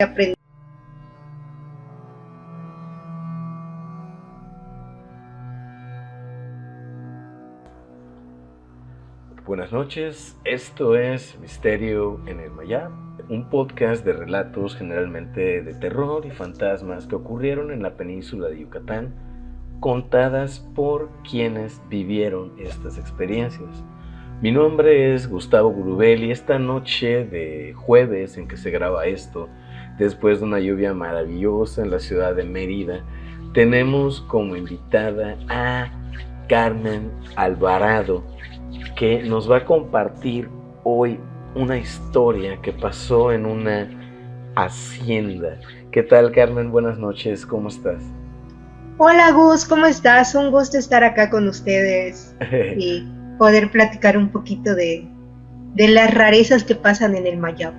aprender. Buenas noches, esto es Misterio en el Mayab, un podcast de relatos generalmente de terror y fantasmas que ocurrieron en la península de Yucatán, contadas por quienes vivieron estas experiencias. Mi nombre es Gustavo Gurubel y esta noche de jueves en que se graba esto, después de una lluvia maravillosa en la ciudad de Mérida, tenemos como invitada a Carmen Alvarado, que nos va a compartir hoy una historia que pasó en una hacienda. ¿Qué tal, Carmen? Buenas noches, ¿cómo estás? Hola Gus, ¿cómo estás? Un gusto estar acá con ustedes y poder platicar un poquito de las rarezas que pasan en el Mayab.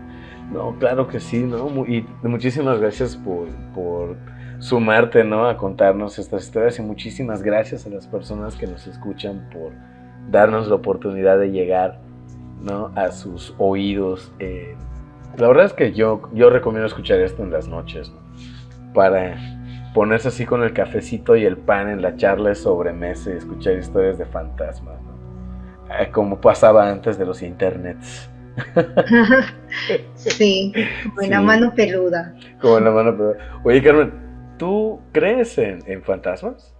No, claro que sí, ¿no? Y muchísimas gracias por sumarte, ¿no? A contarnos estas historias, y muchísimas gracias a las personas que nos escuchan por darnos la oportunidad de llegar, ¿no?, a sus oídos. La verdad es que yo recomiendo escuchar esto en las noches, ¿no?, para ponerse así con el cafecito y el pan en la charla de sobremesa y escuchar historias de fantasmas, ¿no? Como pasaba antes de los internets. Sí, como en la Sí, mano peluda. como en la mano peluda. Oye, Carmen, ¿tú crees en fantasmas?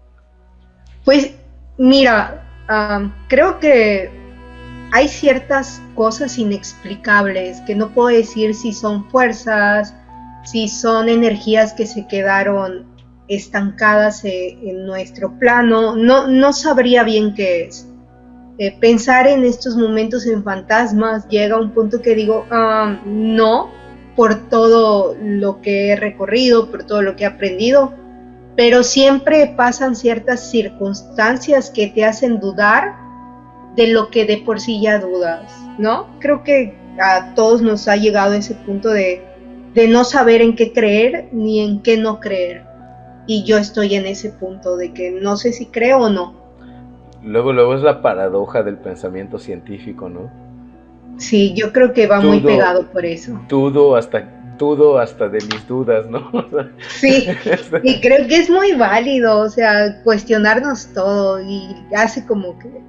Pues mira, creo que hay ciertas cosas inexplicables que no puedo decir si son fuerzas, si son energías que se quedaron estancadas en nuestro plano. No sabría bien qué es. Pensar en estos momentos en fantasmas llega a un punto que digo, no, por todo lo que he recorrido, por todo lo que he aprendido, pero siempre pasan ciertas circunstancias que te hacen dudar de lo que de por sí ya dudas, ¿no? Creo que a todos nos ha llegado ese punto de no saber en qué creer ni en qué no creer. Y yo estoy en ese punto de que no sé si creo o no. Luego es la paradoja del pensamiento científico, ¿no? Sí, yo creo que va muy Dudo, pegado por eso. dudo hasta de mis dudas, ¿no? Sí, y creo que es muy válido, o sea, cuestionarnos todo y hace como que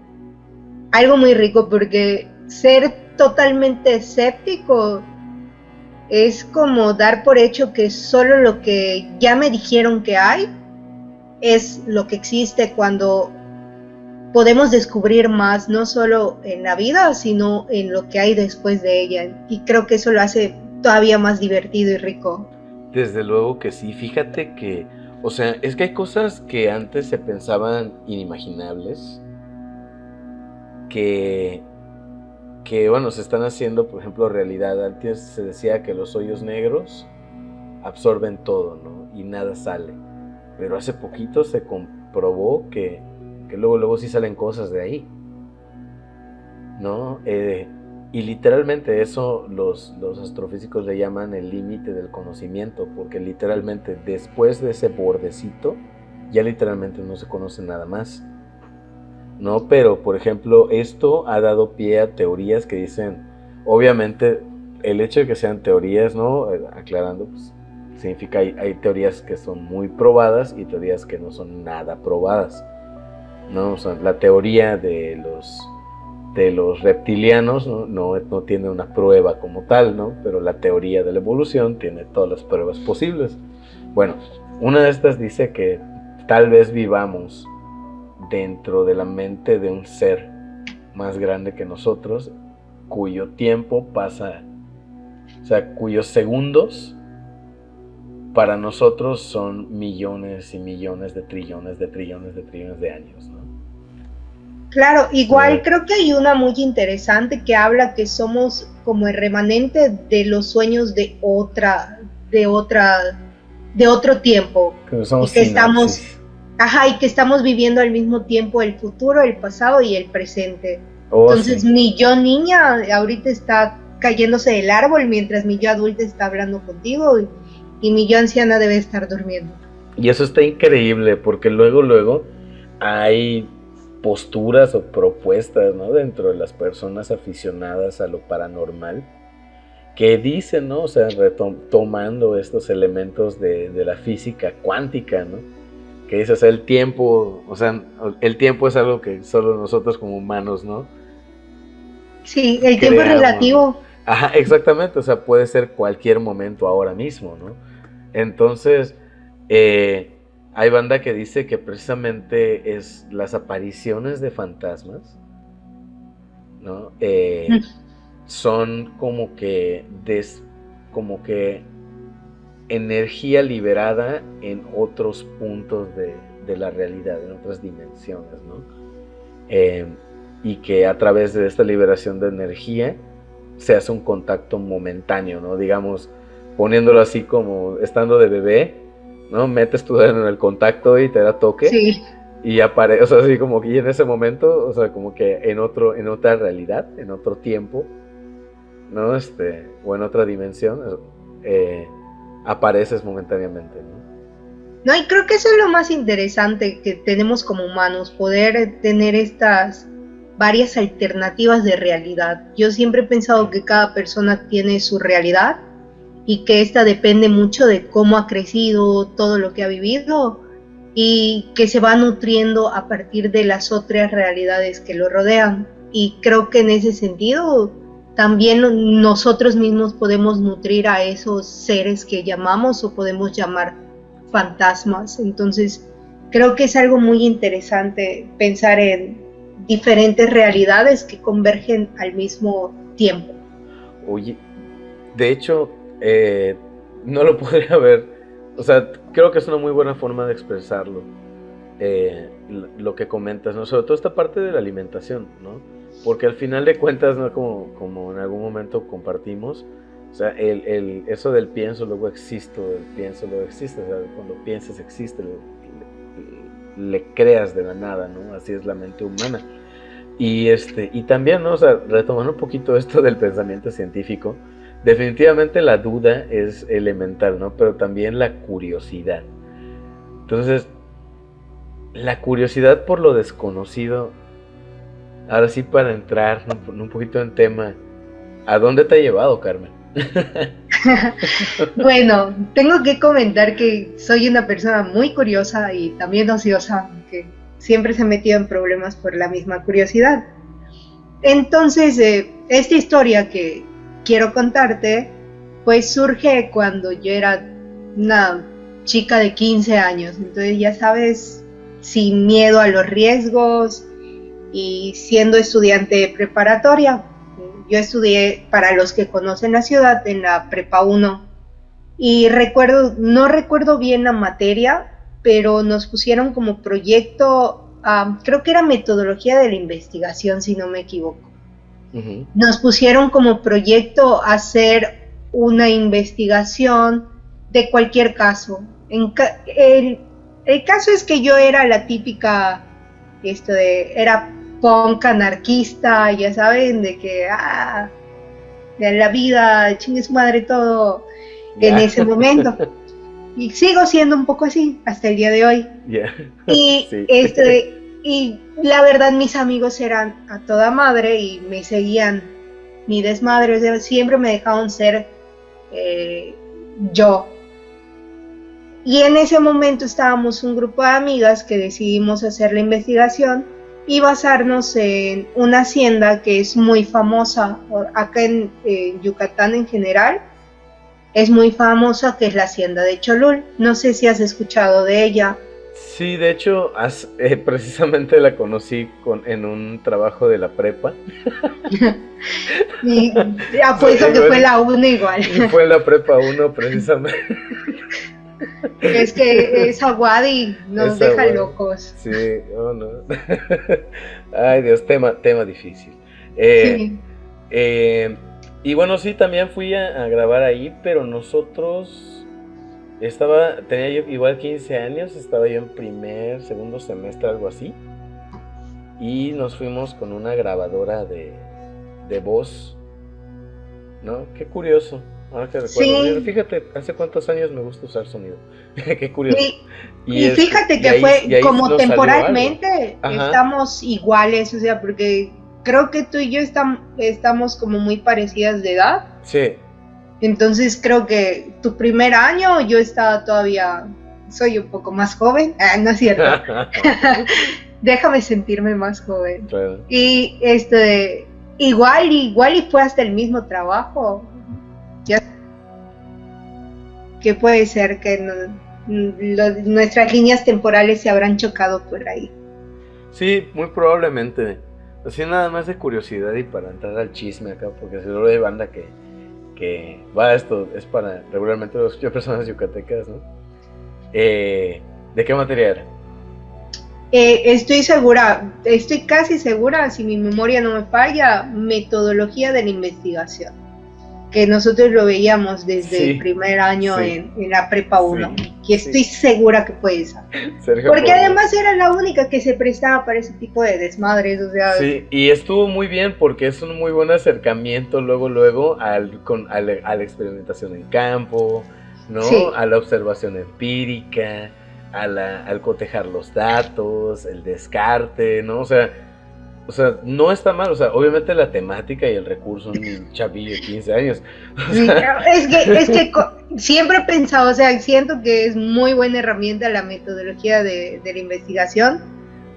algo muy rico, porque ser totalmente escéptico es como dar por hecho que solo lo que ya me dijeron que hay es lo que existe, cuando podemos descubrir más, no solo en la vida, sino en lo que hay después de ella. Y creo que eso lo hace todavía más divertido y rico. Desde luego que sí. Fíjate que, o sea, es que hay cosas que antes se pensaban inimaginables, que, bueno, se están haciendo, por ejemplo, realidad. Antes se decía que los hoyos negros absorben todo, ¿no?, y nada sale. Pero hace poquito se comprobó que luego sí salen cosas de ahí, ¿no? Y literalmente eso los astrofísicos le llaman el límite del conocimiento, porque literalmente después de ese bordecito ya literalmente no se conoce nada más, ¿no? Pero, por ejemplo, esto ha dado pie a teorías que dicen, obviamente, el hecho de que sean teorías, ¿no?, aclarando, pues, significa hay teorías que son muy probadas y teorías que no son nada probadas, ¿no? O sea, la teoría de los reptilianos no tiene una prueba como tal, ¿no? Pero la teoría de la evolución tiene todas las pruebas posibles. Bueno, una de estas dice que tal vez vivamos dentro de la mente de un ser más grande que nosotros, cuyo tiempo pasa, o sea, cuyos segundos para nosotros son millones y millones de trillones de trillones de trillones de años, ¿no? Claro, igual creo que hay una muy interesante que habla que somos como el remanente de los sueños de otro tiempo. Que somos Y que sinapsis. y que estamos viviendo al mismo tiempo el futuro, el pasado y el presente. Oh, Entonces sí. mi yo niña ahorita está cayéndose del árbol mientras mi yo adulta está hablando contigo y mi yo anciana debe estar durmiendo. Y eso está increíble porque luego hay posturas o propuestas, ¿no?, dentro de las personas aficionadas a lo paranormal, que dicen, ¿no? O sea, tomando estos elementos de la física cuántica, ¿no? Que dice, o sea, el tiempo es algo que solo nosotros como humanos, ¿no? Sí, el tiempo es relativo. Ajá, exactamente, o sea, puede ser cualquier momento ahora mismo, ¿no? Entonces, hay banda que dice que precisamente es las apariciones de fantasmas, ¿no? Son como que energía liberada en otros puntos de la realidad, en otras dimensiones, ¿no? Y que a través de esta liberación de energía se hace un contacto momentáneo, ¿no? Digamos, poniéndolo así como estando de bebé, ¿no? Metes tu dedo en el contacto y te da toque. Sí. Y aparece, o sea, así como que en ese momento, o sea, como que en otra realidad, en otro tiempo, ¿no? O en otra dimensión, apareces momentáneamente, ¿no? No, y creo que eso es lo más interesante que tenemos como humanos, poder tener estas varias alternativas de realidad. Yo siempre he pensado que cada persona tiene su realidad y que esta depende mucho de cómo ha crecido, todo lo que ha vivido y que se va nutriendo a partir de las otras realidades que lo rodean. Y creo que en ese sentido también nosotros mismos podemos nutrir a esos seres que llamamos o podemos llamar fantasmas. Entonces creo que es algo muy interesante pensar en diferentes realidades que convergen al mismo tiempo. Oye, de hecho, no lo podría ver, o sea, creo que es una muy buena forma de expresarlo, lo que comentas, ¿no? Sobre todo esta parte de la alimentación, ¿no? Porque al final de cuentas, ¿no? Como en algún momento compartimos, o sea, eso del pienso, luego existo, del pienso, luego existe, o sea, cuando piensas existe, le creas de la nada, ¿no? Así es la mente humana. Y también, ¿no? O sea, retomando un poquito esto del pensamiento científico, definitivamente la duda es elemental, ¿no? Pero también la curiosidad. Entonces, la curiosidad por lo desconocido, ahora sí para entrar un poquito en tema, ¿a dónde te ha llevado, Carmen? Bueno, tengo que comentar que soy una persona muy curiosa y también ociosa, que siempre se ha metido en problemas por la misma curiosidad. Entonces, esta historia que quiero contarte, pues surge cuando yo era una chica de 15 años, entonces ya sabes, sin miedo a los riesgos y siendo estudiante preparatoria. Yo estudié, para los que conocen la ciudad, en la Prepa 1 y no recuerdo bien la materia, pero nos pusieron como proyecto, creo que era metodología de la investigación, si no me equivoco. Uh-huh. Nos pusieron como proyecto hacer una investigación de cualquier caso. El caso es que yo era la típica, era punk anarquista, ya saben, de que, de la vida, chingue su madre todo, en ese momento. Y sigo siendo un poco así, hasta el día de hoy. Yeah. Y, sí. Y la verdad, mis amigos eran a toda madre y me seguían mi desmadre, o sea, siempre me dejaban ser yo. Y en ese momento estábamos un grupo de amigas que decidimos hacer la investigación y basarnos en una hacienda que es muy famosa acá en Yucatán en general. Es muy famosa, que es la hacienda de Cholul. No sé si has escuchado de ella. Sí, de hecho, precisamente la conocí en un trabajo de la prepa. Y apuesto sí, que fue la 1 igual. Fue la prepa 1 precisamente. Es que esa Wadi nos deja locos. Sí, oh no. Ay Dios, tema difícil. Sí. Y bueno, sí, también fui a grabar ahí, pero nosotros tenía yo igual 15 años, estaba yo en segundo semestre, algo así. Y nos fuimos con una grabadora de voz, ¿no? Qué curioso. Ahora que recuerdo, sí. Fíjate, hace cuántos años me gusta usar sonido. Qué curioso. Sí. Y fíjate que fue como temporalmente estamos iguales, o sea, porque creo que tú y yo estamos como muy parecidas de edad. Sí. Entonces creo que tu primer año yo estaba todavía, soy un poco más joven, no es cierto, déjame sentirme más joven. Claro. Y igual y fue hasta el mismo trabajo. Ya que puede ser que nuestras líneas temporales se habrán chocado por ahí. Sí, muy probablemente. Así nada más de curiosidad y para entrar al chisme acá, porque seguro hay banda que va, esto es para regularmente lo escuchan personas yucatecas, ¿no? ¿De qué materia era? Estoy casi segura, si mi memoria no me falla, metodología de la investigación, que nosotros lo veíamos desde el primer año en la prepa 1, y estoy segura que fue esa. Porque además era la única que se prestaba para ese tipo de desmadres, o sea. Sí, y estuvo muy bien porque es un muy buen acercamiento luego a la experimentación en campo, ¿no? Sí. A la observación empírica, al cotejar los datos, el descarte, ¿no? O sea, no está mal, o sea, obviamente la temática y el recurso, un chavillo de 15 años. Sí, es que siempre he pensado, o sea, siento que es muy buena herramienta la metodología de la investigación,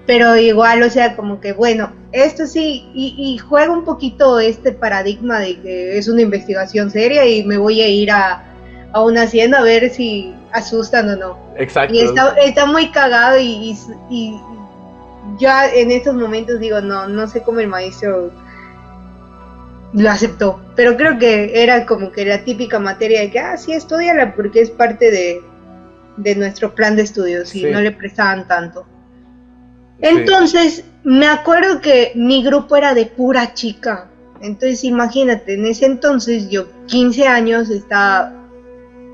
pero igual, o sea, como que bueno, esto sí, y juega un poquito este paradigma de que es una investigación seria y me voy a ir a una hacienda a ver si asustan o no. Exacto. Y está muy cagado y ya en estos momentos digo, no sé cómo el maestro lo aceptó, pero creo que era como que la típica materia de que, sí, estúdiala porque es parte de nuestro plan de estudios y no le prestaban tanto. Entonces, me acuerdo que mi grupo era de pura chica, entonces imagínate, en ese entonces yo, 15 años, estaba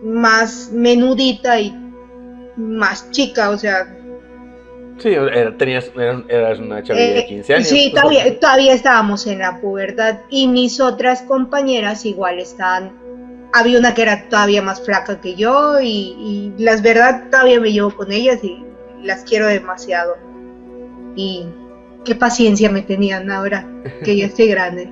más menudita y más chica, o sea. Sí, eras una chavilla de 15 años. Sí, todavía estábamos en la pubertad y mis otras compañeras igual estaban. Había una que era todavía más flaca que yo y las verdad todavía me llevo con ellas y las quiero demasiado. Y qué paciencia me tenían ahora que yo estoy grande.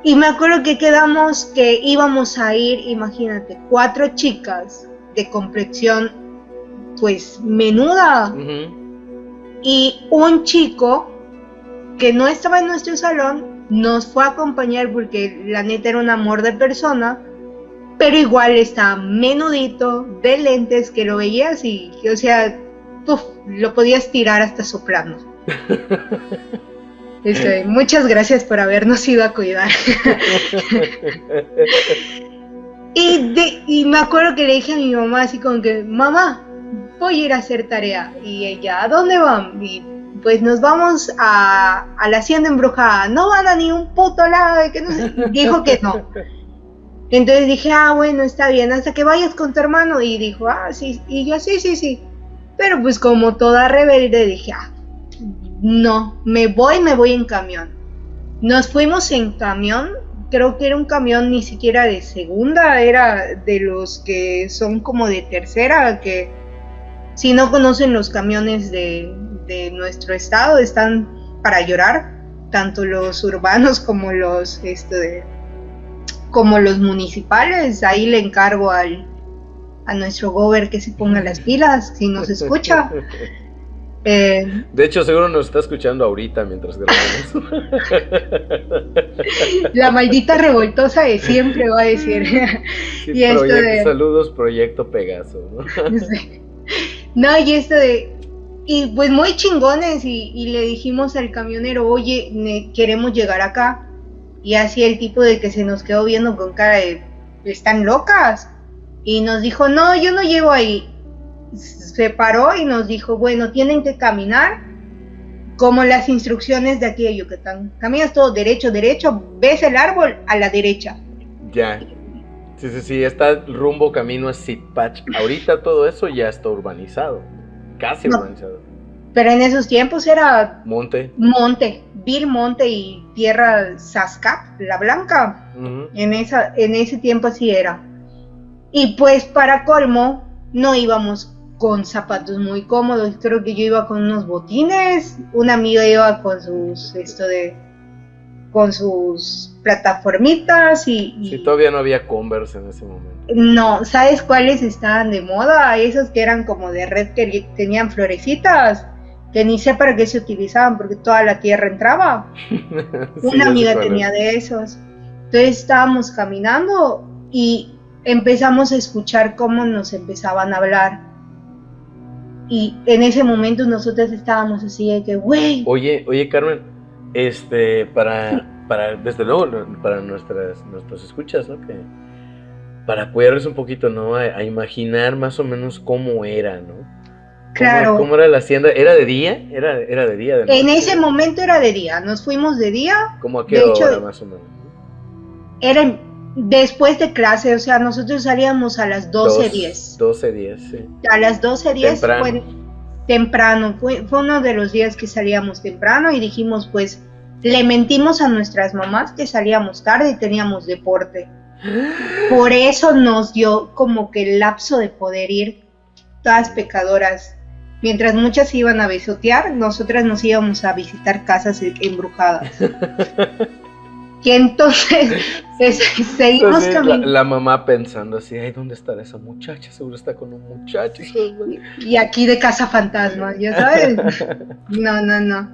Y me acuerdo que quedamos que íbamos a ir, imagínate, 4 chicas de complexión pues menuda. Y un chico que no estaba en nuestro salón nos fue a acompañar porque la neta era un amor de persona, pero igual estaba menudito, de lentes, que lo veías y, o sea, lo podías tirar hasta soplando. Muchas gracias por habernos ido a cuidar. Y me acuerdo que le dije a mi mamá así como que, mamá, voy a ir a hacer tarea. Y ella, ¿a dónde van? Y pues nos vamos a la hacienda embrujada. No van a ni un puto lado de que no sé. Dijo que no. Entonces dije, bueno, está bien, hasta que vayas con tu hermano. Y dijo, sí. Y yo, sí. Pero pues como toda rebelde dije, no, me voy en camión. Nos fuimos en camión. Creo que era un camión ni siquiera de segunda, era de los que son como de tercera, que si no conocen los camiones de nuestro estado, están para llorar, tanto los urbanos como los municipales. Ahí le encargo a nuestro gober que se ponga las pilas, si nos escucha. De hecho, seguro nos está escuchando ahorita mientras grabamos. La maldita revoltosa de siempre, va a decir. Sí, saludos, Proyecto Pegaso, ¿no? Sí. No, y pues muy chingones, y le dijimos al camionero, oye, queremos llegar acá. Y así el tipo de que se nos quedó viendo con cara de, ¿están locas? Y nos dijo, no, yo no llego ahí. Se paró y nos dijo, bueno, tienen que caminar como las instrucciones de aquí de Yucatán. Caminas todo derecho, ves el árbol a la derecha. Ya. Sí, está rumbo camino a Sitpach. Ahorita todo eso ya está urbanizado, casi urbanizado. Pero en esos tiempos era monte, vil monte y tierra Sascap, la blanca. Uh-huh. En ese tiempo así era. Y pues para colmo no íbamos con zapatos muy cómodos. Creo que yo iba con unos botines, una amiga iba con sus plataformitas Sí, todavía no había Converse en ese momento. No, ¿sabes cuáles estaban de moda? Esos que eran como de red que tenían florecitas, que ni sé para qué se utilizaban porque toda la tierra entraba. Sí, una amiga tenía de esos. Entonces estábamos caminando y empezamos a escuchar cómo nos empezaban a hablar. Y en ese momento nosotros estábamos así de que, güey. Oye, Carmen, para desde luego, para nuestros escuchas, ¿no? Que para apoyarles un poquito, ¿no? A imaginar más o menos cómo era, ¿no? Claro. ¿Cómo era la hacienda? ¿Era de día? ¿Era de día? ¿De noche? En ese momento era de día, nos fuimos de día. ¿Cómo a qué hora más o menos? Era después de clase, o sea, nosotros salíamos a las 12:10. 12:10, sí. A las 12:10 fue temprano, fue uno de los días que salíamos temprano y dijimos, pues, le mentimos a nuestras mamás que salíamos tarde y teníamos deporte. Por eso nos dio como que el lapso de poder ir, todas pecadoras. Mientras muchas iban a besotear, nosotras nos íbamos a visitar casas embrujadas. Y entonces seguimos caminando. La mamá pensando así, ay, ¿dónde estará esa muchacha? Seguro está con un muchacho. Y aquí de casa fantasma, ya sabes. No.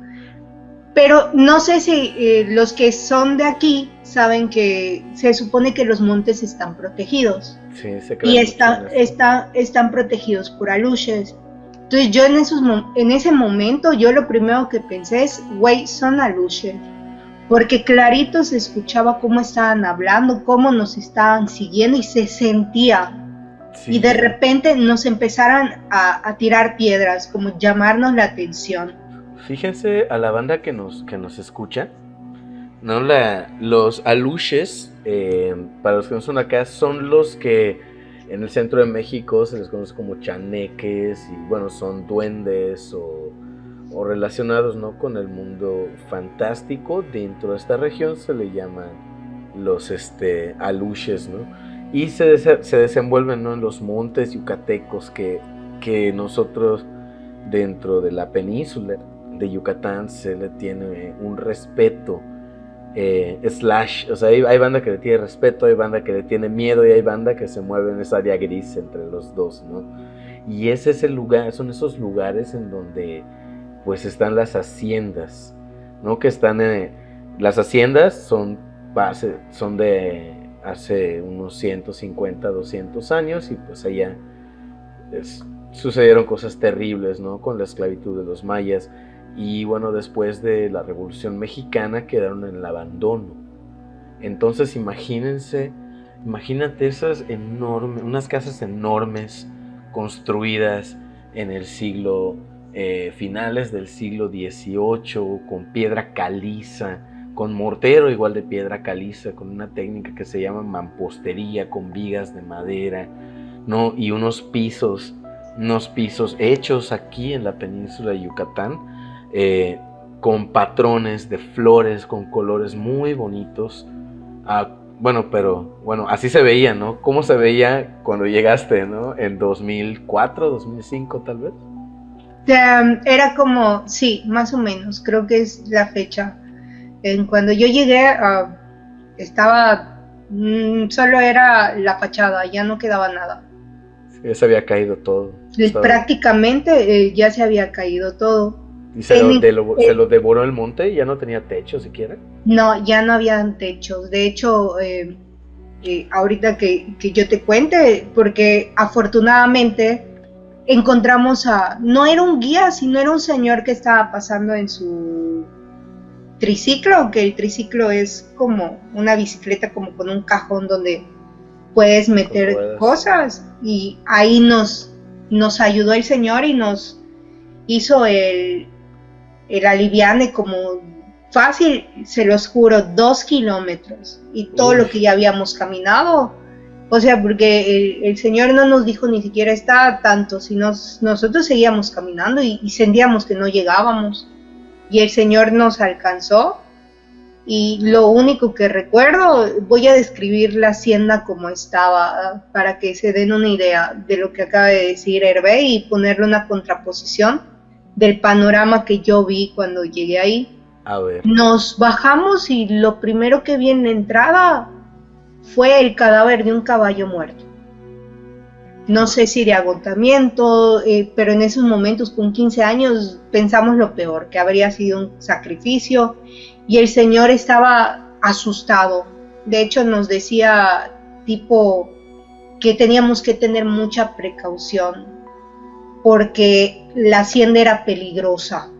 Pero no sé si los que son de aquí saben que se supone que los montes están protegidos. Sí, y están protegidos por aluches. Entonces yo en ese momento, yo lo primero que pensé es, güey, son aluches. Porque clarito se escuchaba cómo estaban hablando, cómo nos estaban siguiendo y se sentía. Sí. Y de repente nos empezaron a tirar piedras, como llamarnos la atención. Fíjense a la banda que nos escucha, ¿no? Los aluches, para los que no son acá, son los que en el centro de México se les conoce como chaneques y bueno, son duendes o relacionados, ¿no? Con el mundo fantástico. Dentro de esta región se le llaman los aluches, ¿no? Y se desenvuelven, ¿no? En los montes yucatecos que nosotros dentro de la península de Yucatán se le tiene un respeto o sea, hay banda que le tiene respeto, hay banda que le tiene miedo y hay banda que se mueve en esa área gris entre los dos, ¿no? Y ese es el lugar, son esos lugares en donde pues están las haciendas, ¿no? Que están las haciendas son de hace unos 150, 200 años y pues allá sucedieron cosas terribles, ¿no? Con la esclavitud de los mayas y bueno, después de la Revolución Mexicana quedaron en el abandono. Entonces imagínate esas unas casas enormes construidas en el siglo finales del siglo XVIII, con piedra caliza, con mortero igual de piedra caliza, con una técnica que se llama mampostería, con vigas de madera, ¿no? Y unos pisos hechos aquí en la península de Yucatán, con patrones de flores, con colores muy bonitos. Pero así se veía, ¿no? ¿Cómo se veía cuando llegaste, ¿no? En 2004, 2005 tal vez. Era como, sí, más o menos, creo que es la fecha. Cuando yo llegué, estaba, solo era la fachada, ya no quedaba nada. Sí, ya se había caído todo. Prácticamente ya se había caído todo. ¿Y se lo devoró el monte? ¿Ya no tenía techo siquiera? No, ya no habían techos. De hecho, ahorita que yo te cuente, porque afortunadamente encontramos no era un guía, sino era un señor que estaba pasando en su triciclo, que el triciclo es como una bicicleta como con un cajón donde puedes meter cosas, y ahí nos ayudó el señor y nos hizo el aliviane como fácil, se los juro, 2 kilómetros y todo lo que ya habíamos caminado. O sea, porque el señor no nos dijo ni siquiera está tanto, sino nosotros seguíamos caminando y sentíamos que no llegábamos. Y el señor nos alcanzó y lo único que recuerdo, voy a describir la hacienda como estaba para que se den una idea de lo que acaba de decir Hervé y ponerle una contraposición del panorama que yo vi cuando llegué ahí. A ver. Nos bajamos y lo primero que vi en la entrada fue el cadáver de un caballo muerto. No sé si de agotamiento, pero en esos momentos con 15 años pensamos lo peor, que habría sido un sacrificio, y el señor estaba asustado. De hecho nos decía tipo que teníamos que tener mucha precaución porque la hacienda era peligrosa.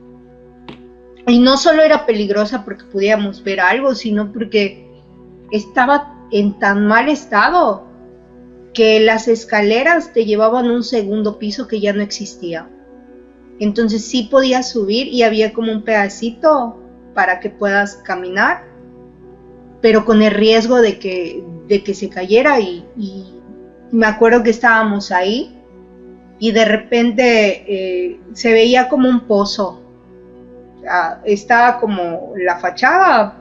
Y no solo era peligrosa porque pudiéramos ver algo, sino porque estaba en tan mal estado que las escaleras te llevaban a un segundo piso que ya no existía. Entonces sí podías subir y había como un pedacito para que puedas caminar, pero con el riesgo de que se cayera y me acuerdo que estábamos ahí y de repente se veía como un pozo. Estaba como la fachada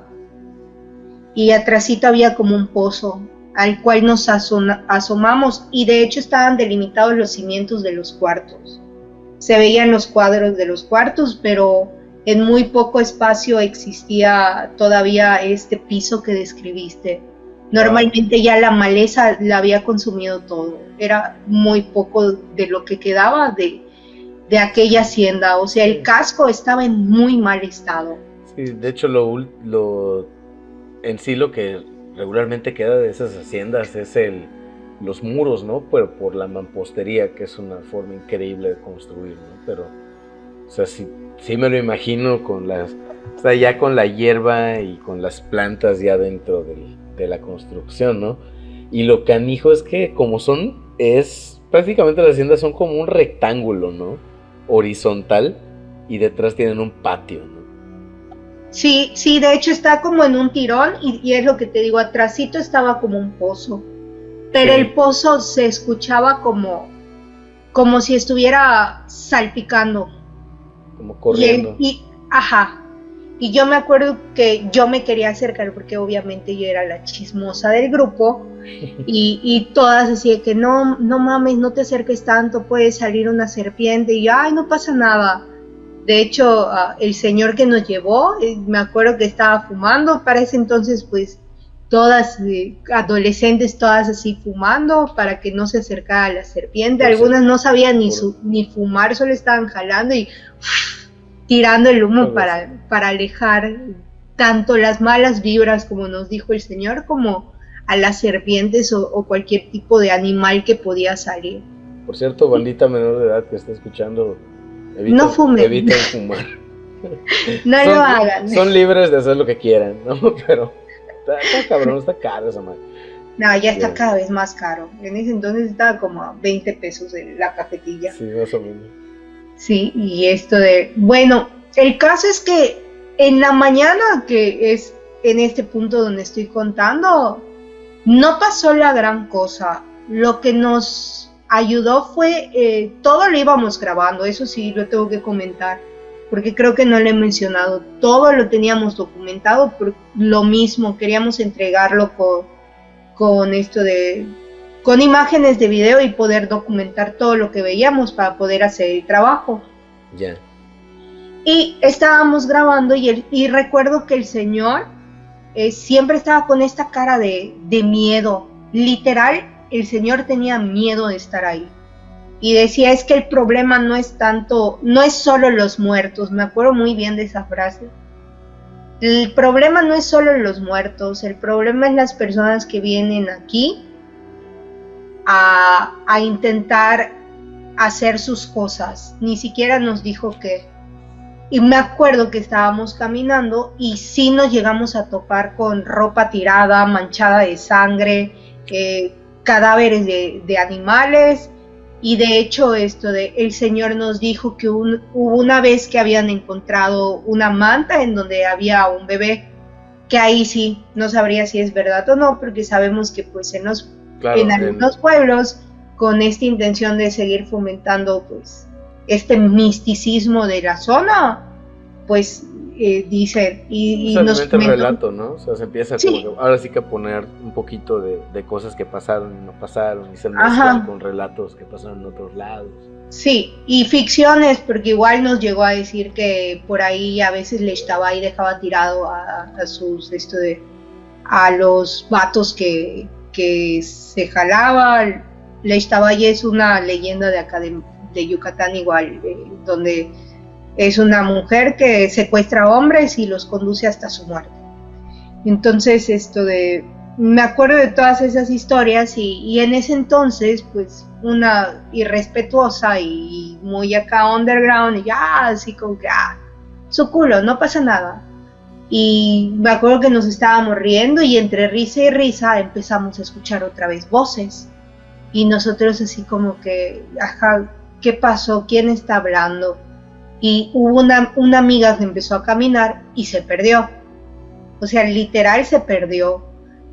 y atrásito había como un pozo al cual nos asomamos y de hecho estaban delimitados los cimientos de los cuartos. Se veían los cuadros de los cuartos, pero en muy poco espacio existía todavía este piso que describiste. Normalmente ya la maleza la había consumido todo. Era muy poco de lo que quedaba de aquella hacienda. O sea, el casco estaba en muy mal estado. Sí, de hecho lo que regularmente queda de esas haciendas es los muros, ¿no? Pero por la mampostería, que es una forma increíble de construir, ¿no? Pero, o sea, sí me lo imagino con ya con la hierba y con las plantas ya dentro de la construcción, ¿no? Y lo canijo es que prácticamente las haciendas son como un rectángulo, ¿no? Horizontal, y detrás tienen un patio, ¿no? Sí, de hecho está como en un tirón y es lo que te digo, atrásito estaba como un pozo, pero sí. El pozo se escuchaba como si estuviera salpicando. Como corriendo. Y yo me acuerdo que yo me quería acercar porque obviamente yo era la chismosa del grupo y todas así de que no mames, no te acerques tanto, puede salir una serpiente y yo, ay, no pasa nada. De hecho, el señor que nos llevó, me acuerdo que estaba fumando, para ese entonces pues todas adolescentes, todas así fumando para que no se acercara a la serpiente. Algunas no sabían ni fumar, solo estaban jalando y tirando el humo para alejar tanto las malas vibras, como nos dijo el señor, como a las serpientes o cualquier tipo de animal que podía salir. Por cierto, bandita menor de edad que está escuchando, no fumen. Eviten fumar. No lo hagan. Son libres de hacer lo que quieran, ¿no? Pero está cabrón, está caro esa madre. No, ya está cada vez más caro. En ese entonces estaba como a 20 pesos en la cafetilla. Sí, más o menos. Sí, y bueno, el caso es que en la mañana, que es en este punto donde estoy contando, no pasó la gran cosa. Lo que nos ayudó fue, todo lo íbamos grabando, eso sí lo tengo que comentar, porque creo que no lo he mencionado, todo lo teníamos documentado, por lo mismo, queríamos entregarlo con imágenes de video y poder documentar todo lo que veíamos para poder hacer el trabajo. Ya. Y estábamos grabando y recuerdo que el señor siempre estaba con esta cara de miedo, literal. El señor tenía miedo de estar ahí y decía, es que el problema no es solo los muertos. Me acuerdo muy bien de esa frase. El problema no es solo los muertos, el problema es las personas que vienen aquí a intentar hacer sus cosas. Ni siquiera nos dijo qué. Y me acuerdo que estábamos caminando y sí nos llegamos a topar con ropa tirada, manchada de sangre, cadáveres de animales, y de hecho el señor nos dijo que hubo una vez que habían encontrado una manta en donde había un bebé, que ahí sí no sabría si es verdad o no, porque sabemos que pues en algunos pueblos, con esta intención de seguir fomentando pues este misticismo de la zona, pues dice, y Se nos alimenta el comentó. relato, ¿no? O sea, se empieza como Sí, que, ahora sí que a poner un poquito de cosas que pasaron y no pasaron y se mezclan ajá, con relatos que pasaron en otros lados. sí, y ficciones, porque igual nos llegó a decir que por ahí a veces le estaba y dejaba tirado a sus, a los vatos que se jalaba. Le estaba y es una leyenda de acá de Yucatán igual, donde es una mujer que secuestra hombres y los conduce hasta su muerte. Entonces, me acuerdo de todas esas historias y en ese entonces, pues, una irrespetuosa y muy acá underground, y ya, así como que, su culo, no pasa nada. Y me acuerdo que nos estábamos riendo y entre risa y risa empezamos a escuchar otra vez voces. Y nosotros así como que, ajá, ¿qué pasó? ¿Quién está hablando? Y hubo una amiga que empezó a caminar y se perdió. O sea, literal se perdió.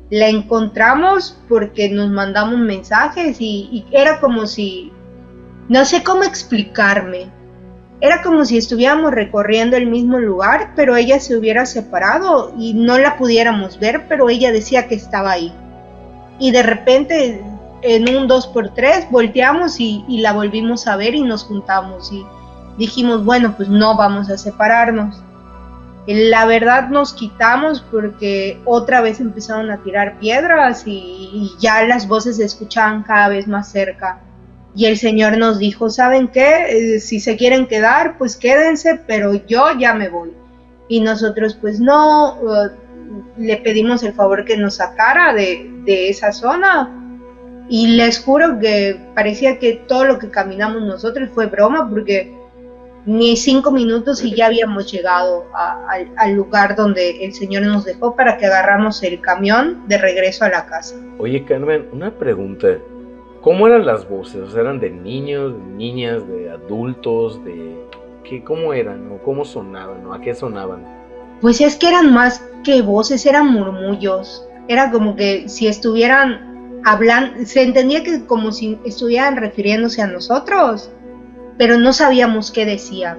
La encontramos porque nos mandamos mensajes y era como si, no sé cómo explicarme, era como si estuviéramos recorriendo el mismo lugar, pero ella se hubiera separado y no la pudiéramos ver, pero ella decía que estaba ahí. Y de repente, en un 2x3, volteamos y la volvimos a ver y nos juntamos y dijimos, bueno, pues no vamos a separarnos. La verdad nos quitamos porque otra vez empezaron a tirar piedras y ya las voces se escuchaban cada vez más cerca. Y el Señor nos dijo, ¿saben qué? Si se quieren quedar, pues quédense, pero yo ya me voy. Y nosotros pues no, le pedimos el favor que nos sacara de esa zona. Y les juro que parecía que todo lo que caminamos nosotros fue broma, porque ni 5 minutos y ya habíamos llegado al lugar donde el Señor nos dejó para que agarramos el camión de regreso a la casa. Oye, Carmen, una pregunta. ¿Cómo eran las voces? O sea, ¿eran de niños, de niñas, de adultos, cómo eran o cómo sonaban o a qué sonaban? Pues es que eran más que voces, eran murmullos. Era como que si estuvieran hablando, se entendía que como si estuvieran refiriéndose a nosotros, pero no sabíamos qué decían.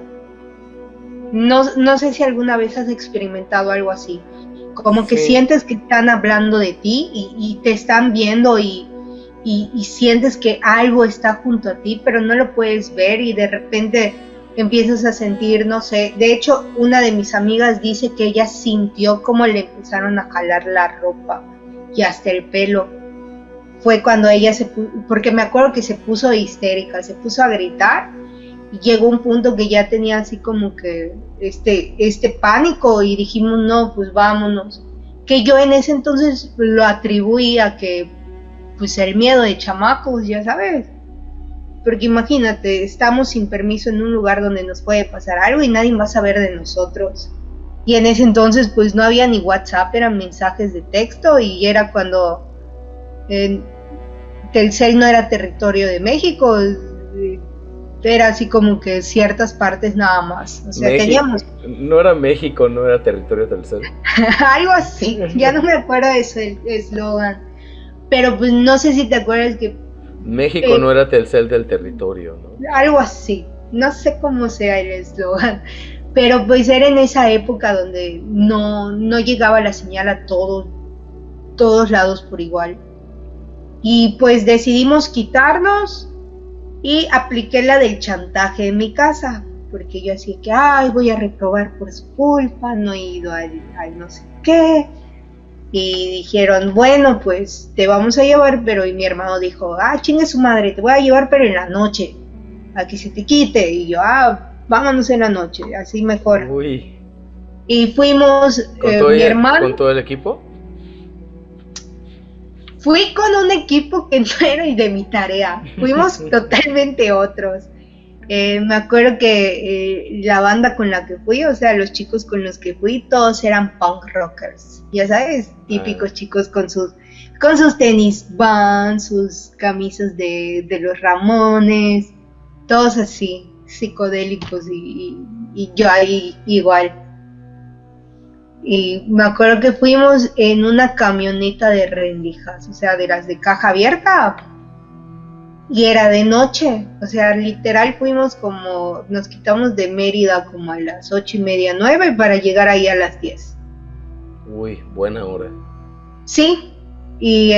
No sé si alguna vez has experimentado algo así, como que Sí. sientes que están hablando de ti y te están viendo y sientes que algo está junto a ti, pero no lo puedes ver y de repente empiezas a sentir, no sé, de hecho una de mis amigas dice que ella sintió como le empezaron a jalar la ropa y hasta el pelo. Fue cuando ella porque me acuerdo que se puso histérica, se puso a gritar y llegó un punto que ya tenía así como que este pánico y dijimos, no, pues vámonos. Que yo en ese entonces lo atribuí a que pues el miedo de chamacos, ya sabes. Porque imagínate, estamos sin permiso en un lugar donde nos puede pasar algo y nadie va a saber de nosotros. Y en ese entonces pues no había ni WhatsApp, eran mensajes de texto y era cuando Telcel no era territorio de México, era así como que ciertas partes nada más. O sea, teníamos... No era México, no era territorio Telcel. Algo así, ya no me acuerdo de ese eslogan. Pero pues no sé si te acuerdas que... México no era Telcel del territorio, ¿no? Algo así, no sé cómo sea el eslogan. Pero pues era en esa época donde no llegaba la señal a todos lados por igual. Y pues decidimos quitarnos y apliqué la del chantaje en mi casa, porque yo hacía que, voy a reprobar por su culpa, no he ido al no sé qué. Y dijeron, bueno, pues te vamos a llevar, pero y mi hermano dijo, chingue su madre, te voy a llevar, pero en la noche, a que se te quite. Y yo, vámonos en la noche, así mejor. Uy. Y fuimos, mi hermano. ¿Con todo el equipo? Fui con un equipo que no era de mi tarea, fuimos totalmente otros. Me acuerdo que la banda con la que fui, o sea, los chicos con los que fui, todos eran punk rockers, ya sabes, típicos chicos con sus tenis Vans, sus camisas de los Ramones, todos así, psicodélicos y yo ahí igual. Y me acuerdo que fuimos en una camioneta de rendijas, o sea, de las de caja abierta. y era de noche, o sea, literal fuimos como, nos quitamos de Mérida como a las 8:30, 9 para llegar ahí a las 10. Uy, buena hora. Sí, y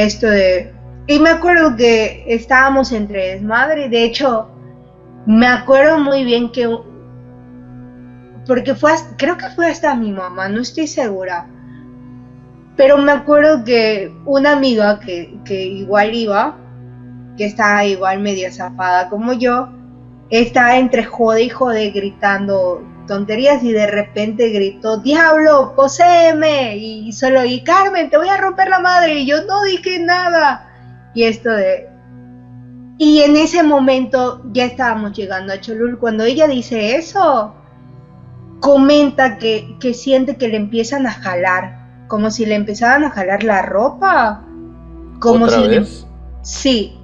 y me acuerdo que estábamos entre desmadre, de hecho, me acuerdo muy bien que, porque creo que fue hasta mi mamá, no estoy segura, pero me acuerdo que una amiga que igual iba, que estaba igual media zafada como yo, estaba entre jode y jode gritando tonterías y de repente gritó, diablo, poséeme, y solo oí, Carmen, te voy a romper la madre, y yo no dije nada, y en ese momento ya estábamos llegando a Cholul. Cuando ella dice eso, comenta que siente que le empiezan a jalar, como si le empezaran a jalar la ropa, como ¿Otra si vez? Sí,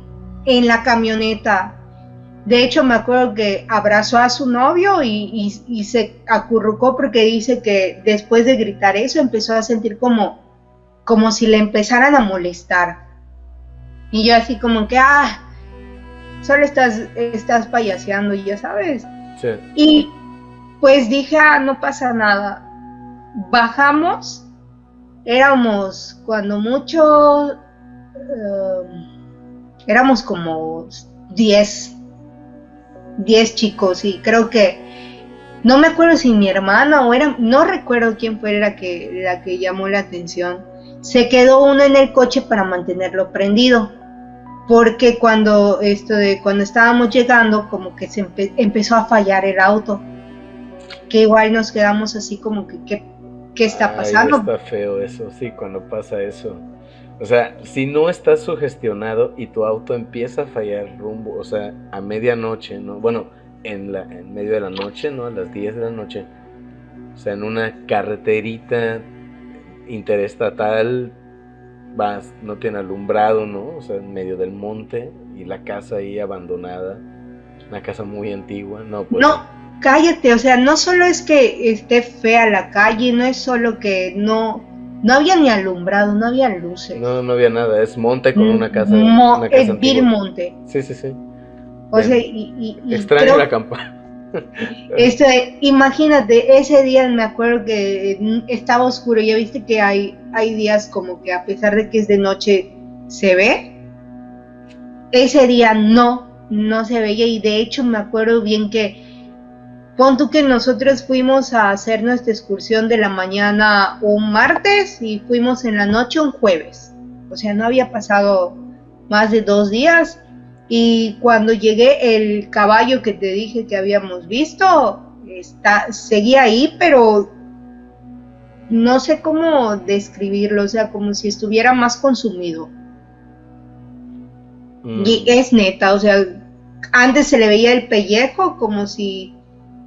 en la camioneta. De hecho, me acuerdo que abrazó a su novio y se acurrucó porque dice que después de gritar eso empezó a sentir como si le empezaran a molestar. Y yo así como que, solo estás payaseando, ya sabes. Sí. Y pues dije, no pasa nada. Bajamos, éramos cuando mucho, éramos como 10 chicos, y creo que, no me acuerdo si mi hermana no recuerdo quién fue la que llamó la atención. Se quedó uno en el coche para mantenerlo prendido, porque cuando estábamos llegando, como que se empezó a fallar el auto, que igual nos quedamos así como que, ¿qué está pasando? Está feo eso, sí, cuando pasa eso. O sea, si no estás sugestionado y tu auto empieza a fallar rumbo, o sea, a medianoche, ¿no? Bueno, en medio de la noche, ¿no? A las 10 de la noche. O sea, en una carreterita interestatal, no tiene alumbrado, ¿no? O sea, en medio del monte y la casa ahí abandonada. Una casa muy antigua, no, pues. No, cállate, o sea, no solo es que esté fea la calle, no es solo que no había ni alumbrado, no había luces. No había nada, es monte con una casa es vil monte. Sí. O sea, extraño la campana. Imagínate, ese día me acuerdo que estaba oscuro. Ya viste que hay días como que a pesar de que es de noche se ve. Ese día no se veía, y de hecho me acuerdo bien que pon tú que nosotros fuimos a hacer nuestra excursión de la mañana un martes y fuimos en la noche un jueves. O sea, no había pasado más de 2 días. Y cuando llegué, el caballo que te dije que habíamos visto seguía ahí, pero no sé cómo describirlo, o sea, como si estuviera más consumido. Y es neta, o sea, antes se le veía el pellejo como si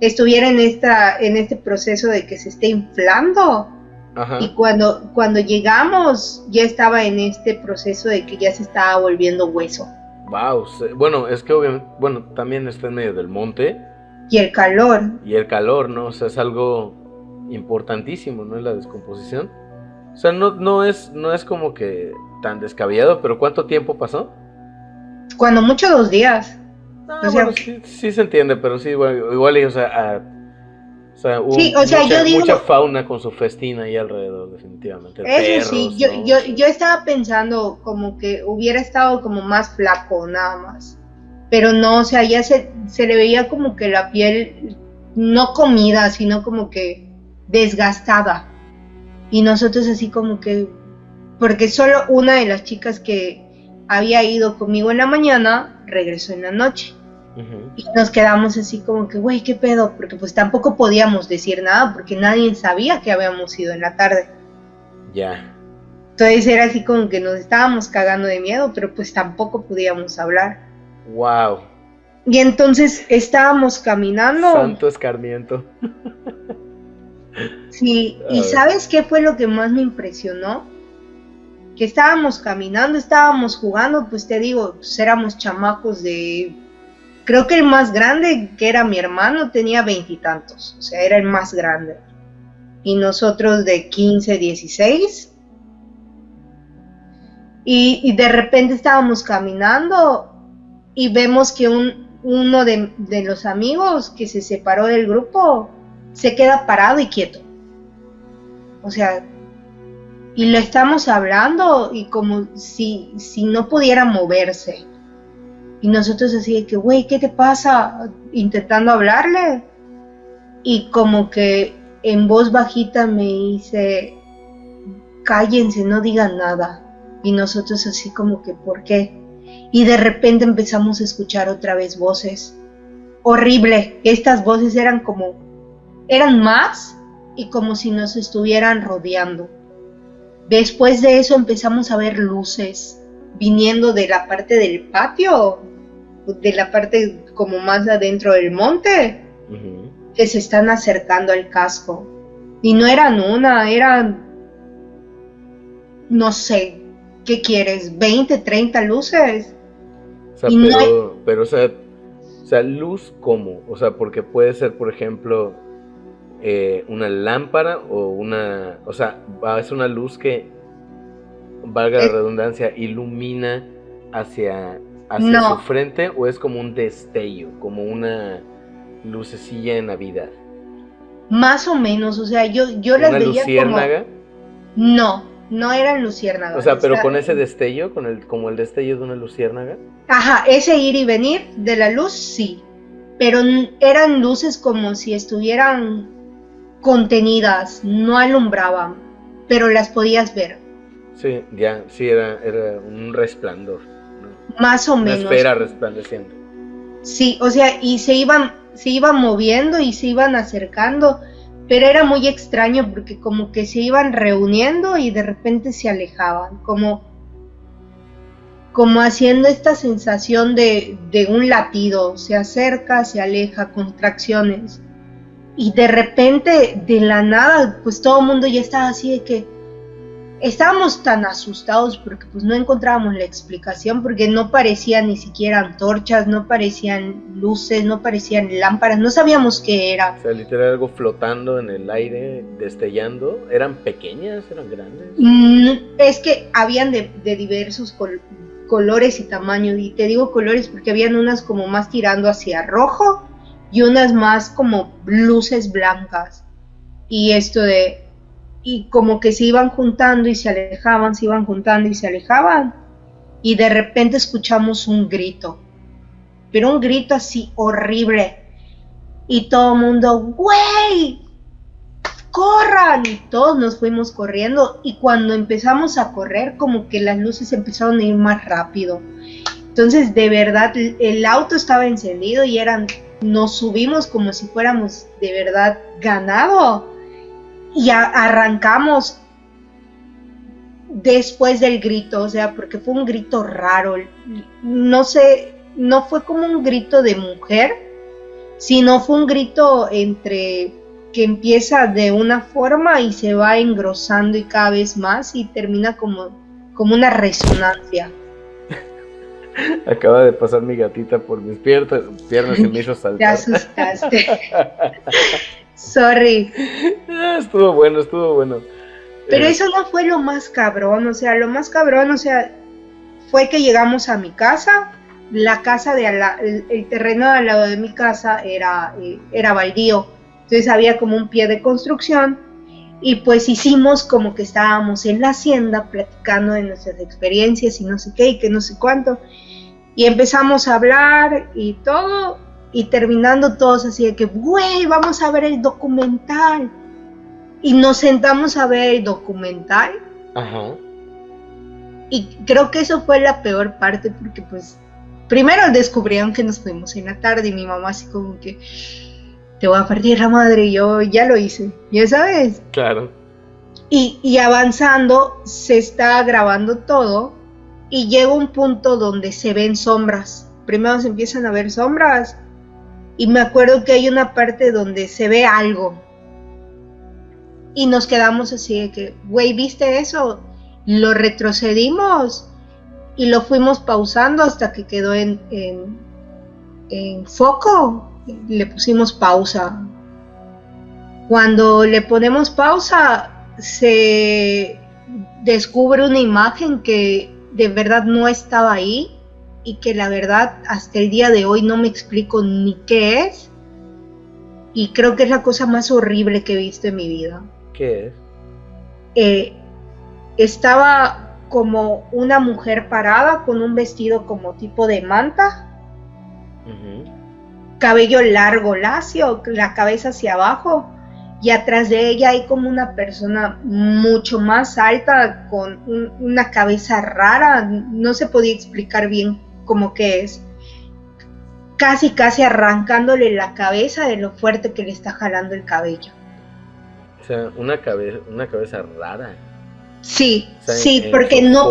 estuviera en este proceso de que se esté inflando. Ajá. Y cuando llegamos ya estaba en este proceso de que ya se estaba volviendo hueso. Wow, bueno, es que obviamente, también está en medio del monte. Y el calor. ¿No? O sea, es algo importantísimo, ¿no? En la descomposición. O sea, no es como que tan descabellado, pero ¿cuánto tiempo pasó? Cuando mucho 2 días. O sea, sí se entiende, pero sí, igual, o sea, mucha fauna con su festina ahí alrededor, definitivamente. Eso perros, sí, yo estaba pensando como que hubiera estado como más flaco, nada más. Pero no, o sea, ya se le veía como que la piel no comida, sino como que desgastada. Y nosotros así como que, porque solo una de las chicas que había ido conmigo en la mañana regresó en la noche. Uh-huh. Y nos quedamos así como que, güey, ¿qué pedo? Porque pues tampoco podíamos decir nada porque nadie sabía que habíamos ido en la tarde. Ya. Entonces era así como que nos estábamos cagando de miedo, pero pues tampoco podíamos hablar. Wow. Y entonces estábamos caminando. Santo escarmiento. Sí, y ¿sabes qué fue lo que más me impresionó? Que estábamos caminando, estábamos jugando, pues te digo, pues éramos chamacos de... Creo que el más grande, que era mi hermano, tenía 20 y tantos, o sea, era el más grande. Y nosotros de 15, 16. Y de repente estábamos caminando y vemos que uno de los amigos que se separó del grupo se queda parado y quieto. O sea, y lo estamos hablando y como si no pudiera moverse. Y nosotros así de que, güey, ¿qué te pasa? Intentando hablarle. Y como que en voz bajita me dice, cállense, no digan nada. Y nosotros así como que, ¿por qué? Y de repente empezamos a escuchar otra vez voces. Horrible. Estas voces eran más y como si nos estuvieran rodeando. Después de eso empezamos a ver luces viniendo de la parte del patio, de la parte como más adentro del monte, que se están acercando al casco. Y no eran una, eran, no sé, ¿qué quieres? ¿20, 30 luces? O sea, pero o sea, luz ¿cómo? O sea, porque puede ser, por ejemplo, una lámpara o una, o sea, es una luz que, valga la redundancia, ilumina hacia su frente, o es como un destello, como una lucecilla en Navidad. Más o menos, o sea, yo las veía luciérnaga? Como... No eran luciérnagas. O sea, pero con ese destello, como el destello de una luciérnaga. Ajá, ese ir y venir de la luz, sí. Pero eran luces como si estuvieran contenidas, no alumbraban, pero las podías ver. Sí, ya, sí, era un resplandor, ¿no? Más o menos. Una esfera resplandeciente. Sí, o sea, y se iban moviendo y se iban acercando, pero era muy extraño porque como que se iban reuniendo y de repente se alejaban, como haciendo esta sensación de un latido, se acerca, se aleja, contracciones. Y de repente, de la nada, pues todo el mundo ya estaba así de que estábamos tan asustados porque pues no encontrábamos la explicación, porque no parecían ni siquiera antorchas, no parecían luces, no parecían lámparas, no sabíamos qué era. O sea, literal algo flotando en el aire, destellando. ¿Eran pequeñas? ¿Eran grandes? Es que habían de diversos colores y tamaños, y te digo colores porque habían unas como más tirando hacia rojo y unas más como luces blancas, y como que se iban juntando y se alejaban, se iban juntando y se alejaban, y de repente escuchamos un grito, pero un grito así horrible, y todo el mundo, ¡güey! ¡Corran! Y todos nos fuimos corriendo, y cuando empezamos a correr, como que las luces empezaron a ir más rápido. Entonces, de verdad, el auto estaba encendido y nos subimos como si fuéramos de verdad ganado. Y arrancamos después del grito, o sea, porque fue un grito raro. No sé, no fue como un grito de mujer, sino fue un grito entre que empieza de una forma y se va engrosando y cada vez más y termina como una resonancia. Acaba de pasar mi gatita por mis piernas y me hizo saltar. Te asustaste. Sorry. Estuvo bueno. Pero eso no fue lo más cabrón, o sea, fue que llegamos a mi casa. La casa el terreno al lado de mi casa era baldío, entonces había como un pie de construcción, y pues hicimos como que estábamos en la hacienda platicando de nuestras experiencias y no sé qué y que no sé cuánto, y empezamos a hablar y todo, y terminando todos así de que, güey, vamos a ver el documental, y nos sentamos a ver el documental. Ajá. Y creo que eso fue la peor parte, porque pues primero descubrieron que nos fuimos en la tarde y mi mamá así como que, te voy a partir la madre, y yo ya lo hice, ya sabes. Claro. Y avanzando se está grabando todo y llega un punto donde se ven sombras. Primero se empiezan a ver sombras y me acuerdo que hay una parte donde se ve algo y nos quedamos así de que, güey, ¿viste eso? Lo retrocedimos y lo fuimos pausando hasta que quedó en foco. Le pusimos pausa. Cuando le ponemos pausa, se descubre una imagen que de verdad no estaba ahí, y que la verdad hasta el día de hoy no me explico ni qué es, y creo que es la cosa más horrible que he visto en mi vida. ¿Qué es? Estaba como una mujer parada con un vestido como tipo de manta, cabello largo, lacio, la cabeza hacia abajo, y atrás de ella hay como una persona mucho más alta con una cabeza rara, no se podía explicar bien cómo que es, casi arrancándole la cabeza de lo fuerte que le está jalando el cabello. O sea, una cabeza rara. Sí, o sea, sí, porque no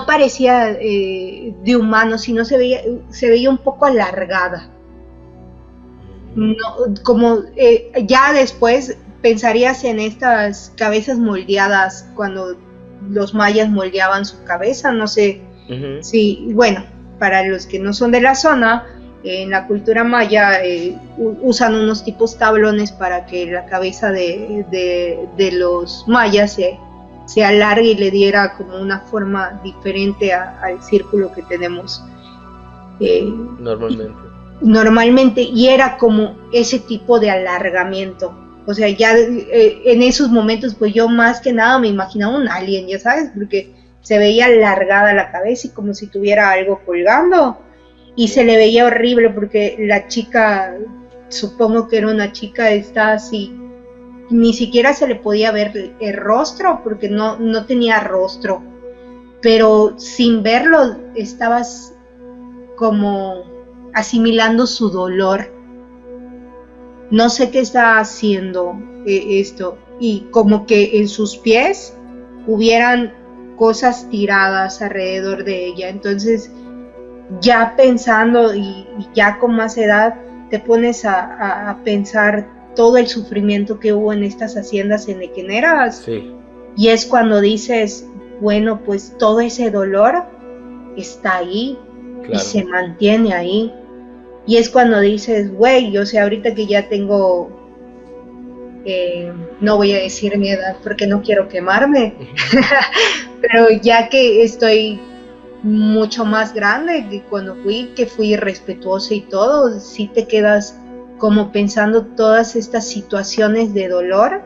parecía de humano, sino se veía un poco alargada. No, como ya después pensarías en estas cabezas moldeadas cuando los mayas moldeaban su cabeza, no sé si, bueno, para los que no son de la zona, en la cultura maya usan unos tipos tablones para que la cabeza de los mayas se alargue y le diera como una forma diferente al círculo que tenemos normalmente, y era como ese tipo de alargamiento. O sea, ya en esos momentos pues yo más que nada me imaginaba un alien, ya sabes, porque se veía alargada la cabeza y como si tuviera algo colgando, y se le veía horrible porque la chica, supongo que era una chica, está así, ni siquiera se le podía ver el rostro porque no tenía rostro, pero sin verlo estabas como asimilando su dolor. No sé qué está haciendo esto, y como que en sus pies hubieran cosas tiradas alrededor de ella. Entonces ya pensando y ya con más edad te pones a pensar todo el sufrimiento que hubo en estas haciendas henequeneras, sí. Y es cuando dices, bueno, pues todo ese dolor está ahí, claro, y se mantiene ahí. Y es cuando dices, güey, o sea, ahorita que ya tengo, no voy a decir mi edad porque no quiero quemarme, pero ya que estoy mucho más grande que cuando fui respetuosa y todo, sí te quedas como pensando todas estas situaciones de dolor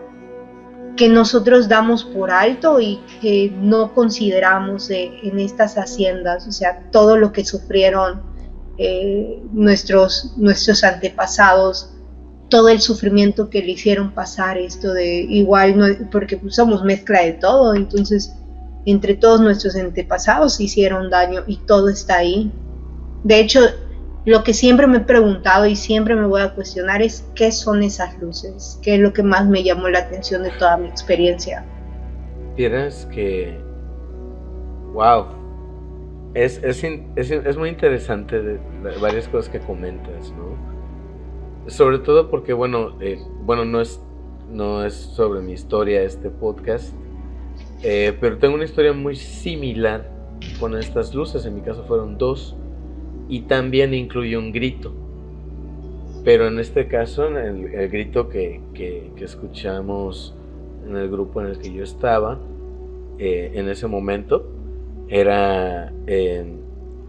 que nosotros damos por alto y que no consideramos en estas haciendas, o sea, todo lo que sufrieron nuestros antepasados, todo el sufrimiento que le hicieron pasar, esto de igual, no, porque pues somos mezcla de todo, entonces entre todos nuestros antepasados hicieron daño y todo está ahí. De hecho, lo que siempre me he preguntado y siempre me voy a cuestionar es qué son esas luces, qué es lo que más me llamó la atención de toda mi experiencia. Vieras que, wow, es muy interesante de varias cosas que comentas, ¿no? Sobre todo porque, bueno, no es sobre mi historia este podcast, pero tengo una historia muy similar con estas luces. En mi caso fueron 2, y también incluye un grito, pero en este caso el grito que escuchamos en el grupo en el que yo estaba en ese momento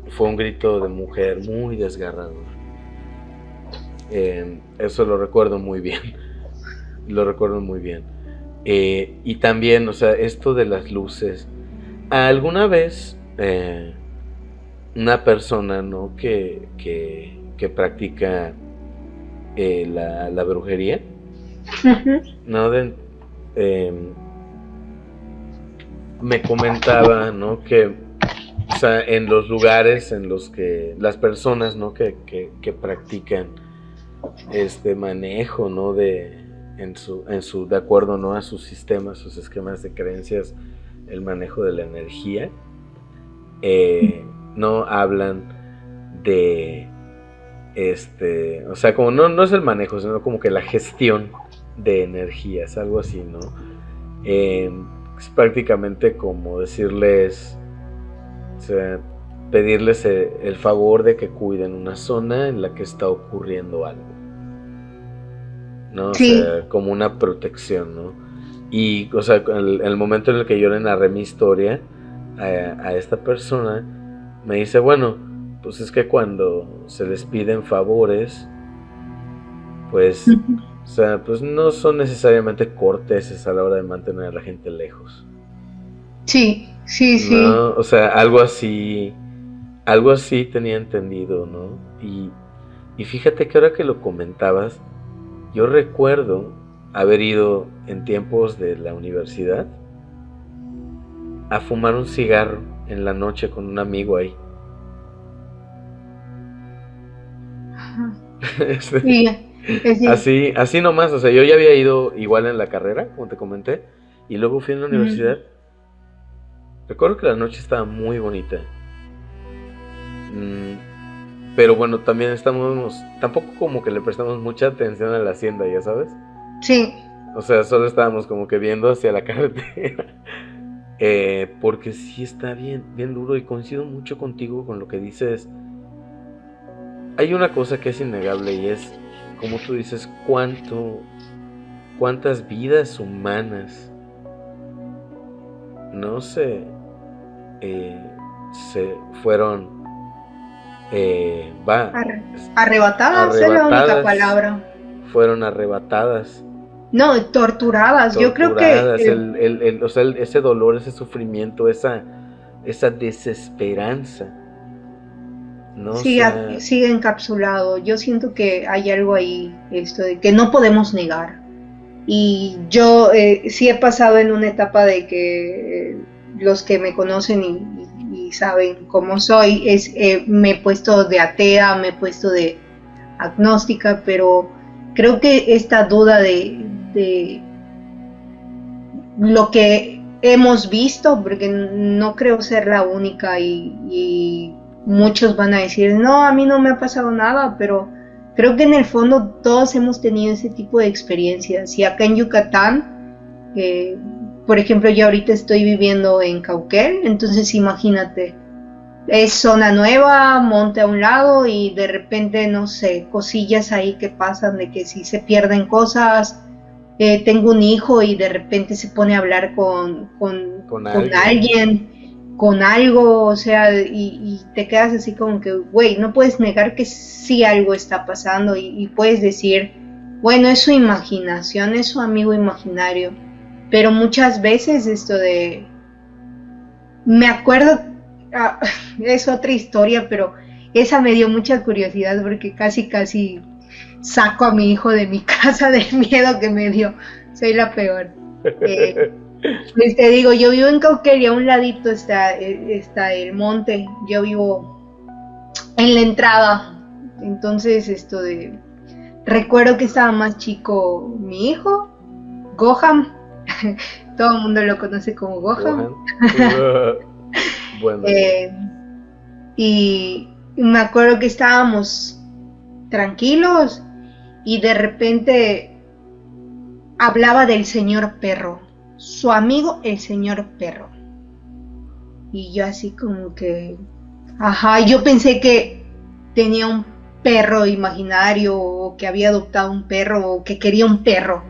fue un grito de mujer muy desgarrador. Eso lo recuerdo muy bien. Y también, o sea, esto de las luces, alguna vez una persona, ¿no?, que practica la brujería, ¿no?, me comentaba, ¿no?, que, o sea, en los lugares en los que las personas, ¿no?, que practican este manejo, ¿no?, de acuerdo, ¿no?, a sus sistemas, sus esquemas de creencias, el manejo de la energía, no hablan de o sea, como no es el manejo, sino como que la gestión de energías, algo así, ¿no? Es prácticamente como decirles, o sea, pedirles el favor de que cuiden una zona en la que está ocurriendo algo, ¿no? Sí. O sea, como una protección, ¿no? Y, o sea, el momento en el que yo le narré mi historia a esta persona, me dice, bueno, pues es que cuando se les piden favores, pues, o sea, pues no son necesariamente corteses a la hora de mantener a la gente lejos. Sí, sí, sí. No, o sea, algo así tenía entendido, ¿no? Y fíjate que ahora que lo comentabas, yo recuerdo haber ido en tiempos de la universidad a fumar un cigarro en la noche con un amigo ahí. Sí, Así nomás, o sea, yo ya había ido igual en la carrera, como te comenté, y luego fui en la universidad. Recuerdo que la noche estaba muy bonita. Pero bueno, también tampoco como que le prestamos mucha atención a la hacienda, ya sabes. Sí. O sea, solo estábamos como que viendo hacia la carretera. Porque sí está bien, bien duro y coincido mucho contigo con lo que dices. Hay una cosa que es innegable y es, como tú dices, cuántas vidas humanas no se fueron arrebatadas es la única palabra. Fueron arrebatadas. No, torturadas. Yo creo que o sea, ese dolor, ese sufrimiento, esa desesperanza, ¿no? Sigue encapsulado. Yo siento que hay algo ahí, esto de que no podemos negar. Y yo sí he pasado en una etapa de que los que me conocen y saben cómo soy, me he puesto de atea, me he puesto de agnóstica, pero creo que esta duda de lo que hemos visto, porque no creo ser la única y muchos van a decir, no, a mí no me ha pasado nada, pero creo que en el fondo todos hemos tenido ese tipo de experiencias. Y acá en Yucatán, por ejemplo, yo ahorita estoy viviendo en Cauquel, entonces imagínate, es zona nueva, monte a un lado y de repente, no sé, cosillas ahí que pasan de que si se pierden cosas. Tengo un hijo y de repente se pone a hablar con alguien, con algo, o sea, y te quedas así como que, güey, no puedes negar que sí algo está pasando y puedes decir, bueno, es su imaginación, es su amigo imaginario, pero muchas veces esto de, me acuerdo, es otra historia, pero esa me dio mucha curiosidad porque casi saco a mi hijo de mi casa del miedo que me dio. Soy la peor. Pues te digo, yo vivo en Cauquel y a un ladito está el monte. Yo vivo en la entrada. Entonces, recuerdo que estaba más chico mi hijo, Gohan. Todo el mundo lo conoce como Gohan. Bueno. Y me acuerdo que estábamos tranquilos y de repente hablaba del señor perro, su amigo el señor perro, y yo así como que, yo pensé que tenía un perro imaginario o que había adoptado un perro o que quería un perro.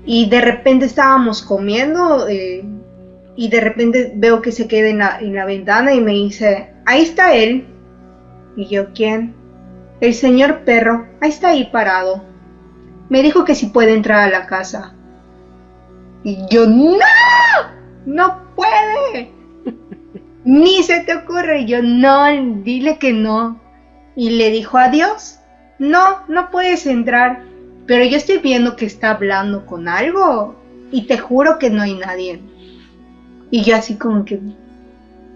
Y de repente estábamos comiendo y de repente veo que se queda en la ventana y me dice, ahí está él. Y yo, ¿quién? El señor perro, ahí está ahí parado. Me dijo que si puede entrar a la casa. Y yo, no puede. Ni se te ocurre. Y yo, no, dile que no. Y le dijo adiós. No puedes entrar. Pero yo estoy viendo que está hablando con algo. Y te juro que no hay nadie. Y yo así como que...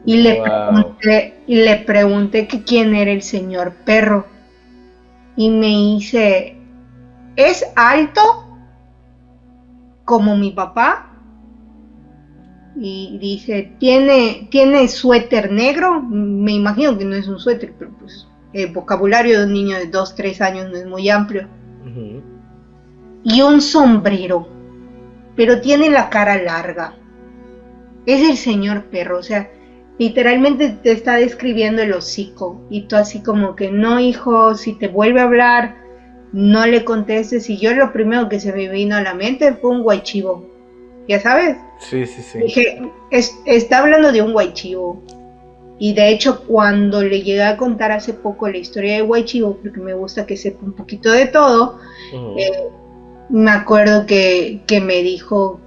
Y le pregunté que quién era el señor perro. Y me dice, ¿es alto como mi papá? Y dice, ¿tiene suéter negro? Me imagino que no es un suéter, pero pues el vocabulario de un niño de 2, 3 años no es muy amplio. Y un sombrero, pero tiene la cara larga. Es el señor perro, o sea, literalmente te está describiendo el hocico y tú así como que no, hijo, si te vuelve a hablar no le contestes. Y yo lo primero que se me vino a la mente fue un guaychivo, ya sabes. Sí. Dije, está hablando de un guaychivo. Y de hecho, cuando le llegué a contar hace poco la historia de Huaychivo, porque me gusta que sepa un poquito de todo, me acuerdo que me dijo,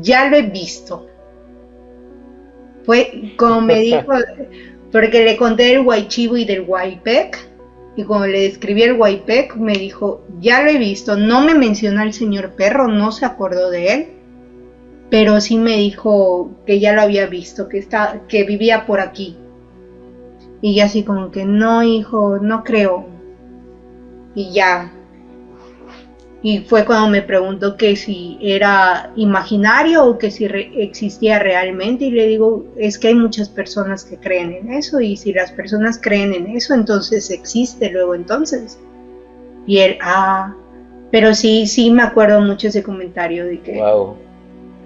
ya lo he visto. Fue como me dijo, porque le conté del Huaychivo y del Huaypec, y cuando le describí el Huaypec, me dijo, ya lo he visto. No me mencionó al señor perro, no se acordó de él, pero sí me dijo que ya lo había visto, que vivía por aquí. Y ya así como que, no, hijo, no creo. Y ya. Y fue cuando me preguntó que si era imaginario o que si existía realmente. Y le digo, es que hay muchas personas que creen en eso. Y si las personas creen en eso, entonces existe luego entonces. Y él, pero sí me acuerdo mucho ese comentario de que... Wow.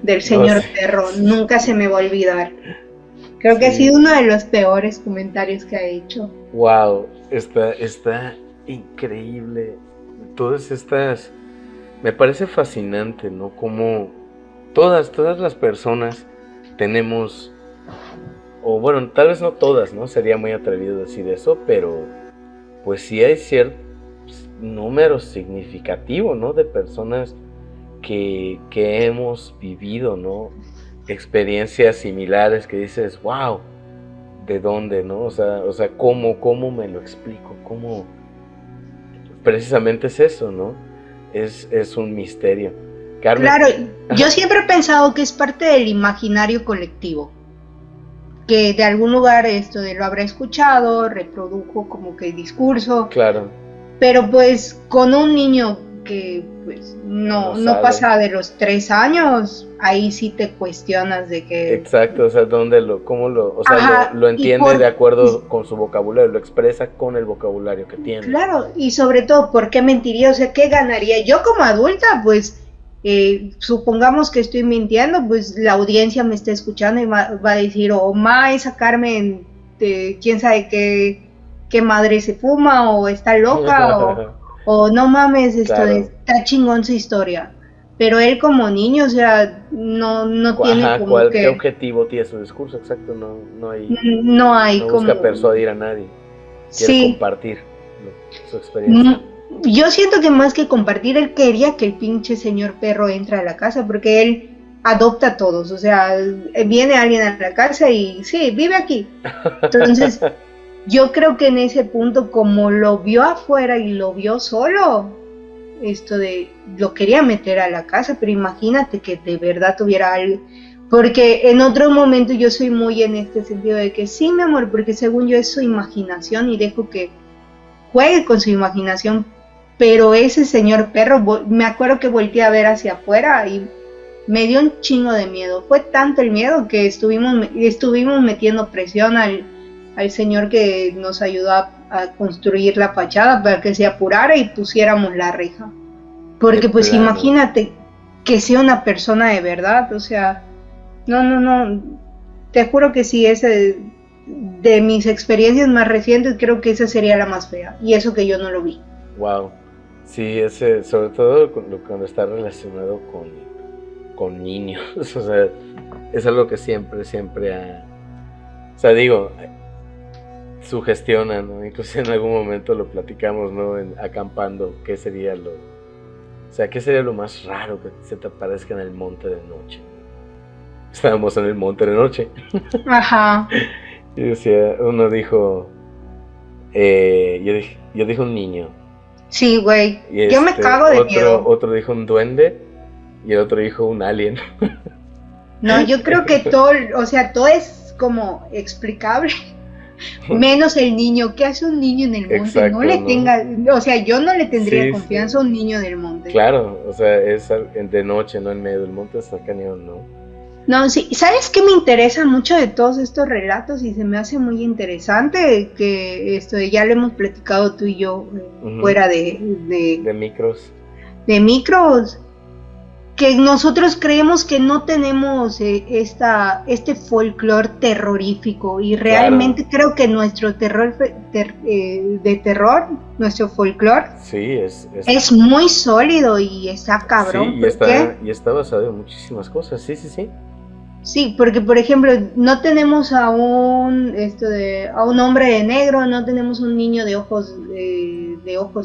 Del señor perro, nunca se me va a olvidar. Creo que ha sido uno de los peores comentarios que ha hecho. Wow, está increíble. Todas estas, me parece fascinante, ¿no? Como todas las personas tenemos, o bueno, tal vez no todas, ¿no? Sería muy atrevido decir eso, pero pues sí hay cierto número significativo, ¿no? De personas que hemos vivido, ¿no? Experiencias similares que dices, wow, ¿de dónde, no? O sea, ¿cómo me lo explico? ¿Cómo? Precisamente es eso, ¿no? Es un misterio. Carmen. Claro, yo siempre he pensado que es parte del imaginario colectivo, que de algún lugar esto de lo habrá escuchado, reprodujo como que el discurso. Claro. Pero pues con un niño que pues no pasa de los 3 años, ahí sí te cuestionas de que... Exacto, o sea, lo entiende de acuerdo con su vocabulario, lo expresa con el vocabulario que tiene. Claro, y sobre todo, ¿por qué mentiría? O sea, ¿qué ganaría? Yo como adulta, pues, supongamos que estoy mintiendo, pues la audiencia me está escuchando y va a decir, esa Carmen, quién sabe qué madre se fuma, o está loca, o no mames, claro. Está chingón su historia. Pero él como niño, o sea, no tiene como ¿qué objetivo tiene su discurso? Exacto, no hay no busca persuadir a nadie. Quiere compartir su experiencia. Yo siento que más que compartir, él quería que el pinche señor perro entre a la casa, porque él adopta a todos, o sea, viene alguien a la casa y sí, vive aquí. Entonces... Yo creo que en ese punto, como lo vio afuera y lo vio solo, lo quería meter a la casa, pero imagínate que de verdad tuviera algo, porque en otro momento yo soy muy en este sentido de que sí, mi amor, porque según yo es su imaginación y dejo que juegue con su imaginación, pero ese señor perro, me acuerdo que volteé a ver hacia afuera y me dio un chingo de miedo, fue tanto el miedo que estuvimos metiendo presión al señor que nos ayudó a construir la fachada para que se apurara y pusiéramos la reja. Porque pues imagínate que sea una persona de verdad, o sea, no, te juro que sí, de mis experiencias más recientes, creo que esa sería la más fea, y eso que yo no lo vi. Wow, sí, sobre todo cuando está relacionado con niños, o sea, es algo que siempre ha, o sea, digo, sugestiona, ¿no? Incluso en algún momento lo platicamos, ¿no? Acampando, ¿qué sería lo más raro que se te aparezca en el monte de noche? Estábamos en el monte de noche. Ajá. Y decía, uno dijo, yo dije un niño. Sí, güey. Yo me cago de miedo. Otro dijo un duende y el otro dijo un alien. No, yo creo que todo es como explicable. Menos el niño. ¿Qué hace un niño en el monte? Exacto, no le tenga, o sea, yo no le tendría confianza a un niño del monte. Claro, o sea, es de noche, no en medio del monte, está cañón, ¿no? No, sí, ¿sabes qué me interesa mucho de todos estos relatos? Y se me hace muy interesante que ya lo hemos platicado tú y yo fuera de micros. De micros. Que nosotros creemos que no tenemos este folclore terrorífico y realmente creo que nuestro terror nuestro folclore es muy sólido y está cabrón. Sí, y está basado en muchísimas cosas, sí. Sí, porque por ejemplo, no tenemos a a un hombre de negro, no tenemos un niño de ojos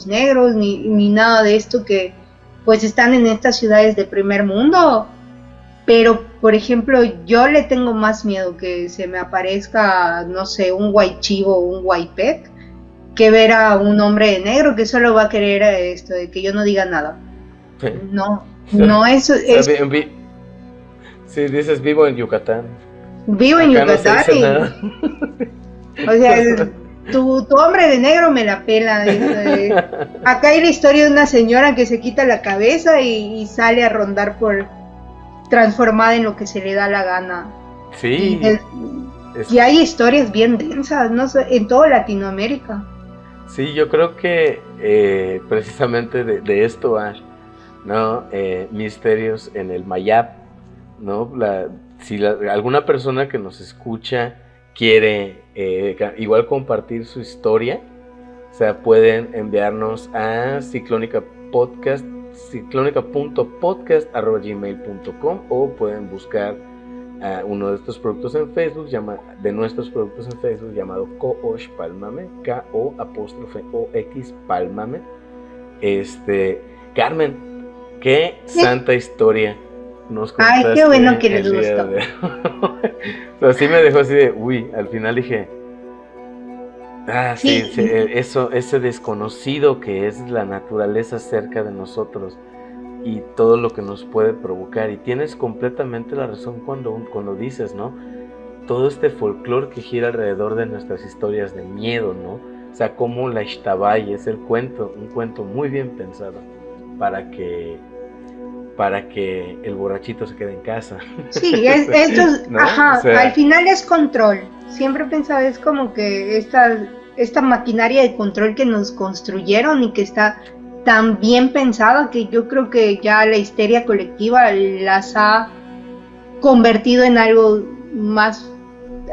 negros, ni nada de esto que pues están en estas ciudades de primer mundo. Pero, por ejemplo, yo le tengo más miedo que se me aparezca, no sé, un white chivo o un white pet, que ver a un hombre de negro que solo va a querer de que yo no diga nada. Sí. No, no eso es. Si dices vivo en Yucatán. Vivo en Yucatán. No se dice nada. O sea, tu hombre de negro me la pela. Acá hay la historia de una señora que se quita la cabeza y sale a rondar transformada en lo que se le da la gana. Sí. Y hay historias bien densas, no sé, en toda Latinoamérica. Sí, yo creo que precisamente de esto hay, ¿no? Misterios en el Mayab, ¿no? Si alguna persona que nos escucha quiere igual compartir su historia, o sea, pueden enviarnos a ciclonica.podcast@gmail.com o pueden buscar uno de estos productos en Facebook, llamado Koosh Pálmame, K-O'_OX Pálmame. Carmen, qué santa historia nos contaste. Ay, qué bueno que les gustó. O sea, sí me dejó así de, al final dije, sí, ese desconocido que es la naturaleza cerca de nosotros y todo lo que nos puede provocar. Y tienes completamente la razón cuando dices, ¿no? Todo este folclore que gira alrededor de nuestras historias de miedo, ¿no? O sea, como la Ixtabay es un cuento muy bien pensado para que el borrachito se quede en casa. Sí, ¿no? Ajá, o sea, al final es control. Siempre he pensado, es como que esta maquinaria de control que nos construyeron y que está tan bien pensada que yo creo que ya la histeria colectiva las ha convertido en algo más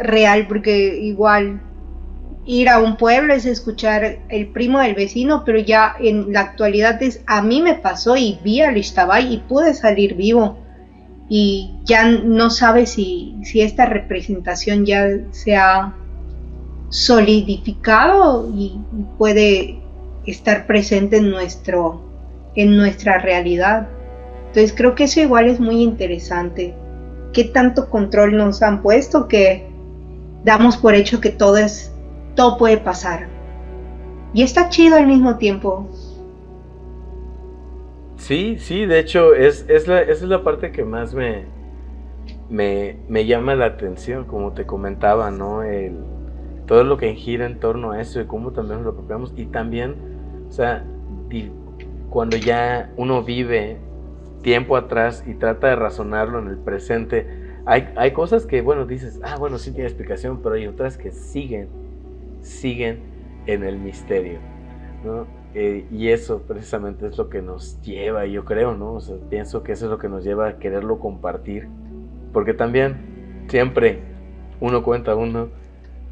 real, porque igual ir a un pueblo es escuchar el primo del vecino, pero ya en la actualidad a mí me pasó y vi al Ixtabay y pude salir vivo y ya no sabes si esta representación ya se ha solidificado y puede estar presente en nuestra realidad. Entonces creo que eso igual es muy interesante. ¿Qué tanto control nos han puesto que damos por hecho que todo puede pasar? Y está chido al mismo tiempo. Sí, de hecho esa es la parte que más me llama la atención, como te comentaba, ¿no? Todo lo que gira en torno a eso y cómo también nos lo apropiamos. Y también, o sea, cuando ya uno vive tiempo atrás y trata de razonarlo en el presente, hay cosas que, bueno, dices, bueno, sí tiene explicación, pero hay otras que siguen en el misterio, ¿no? Y eso precisamente es lo que nos lleva, yo creo, ¿no? O sea, pienso que eso es lo que nos lleva a quererlo compartir, porque también siempre uno cuenta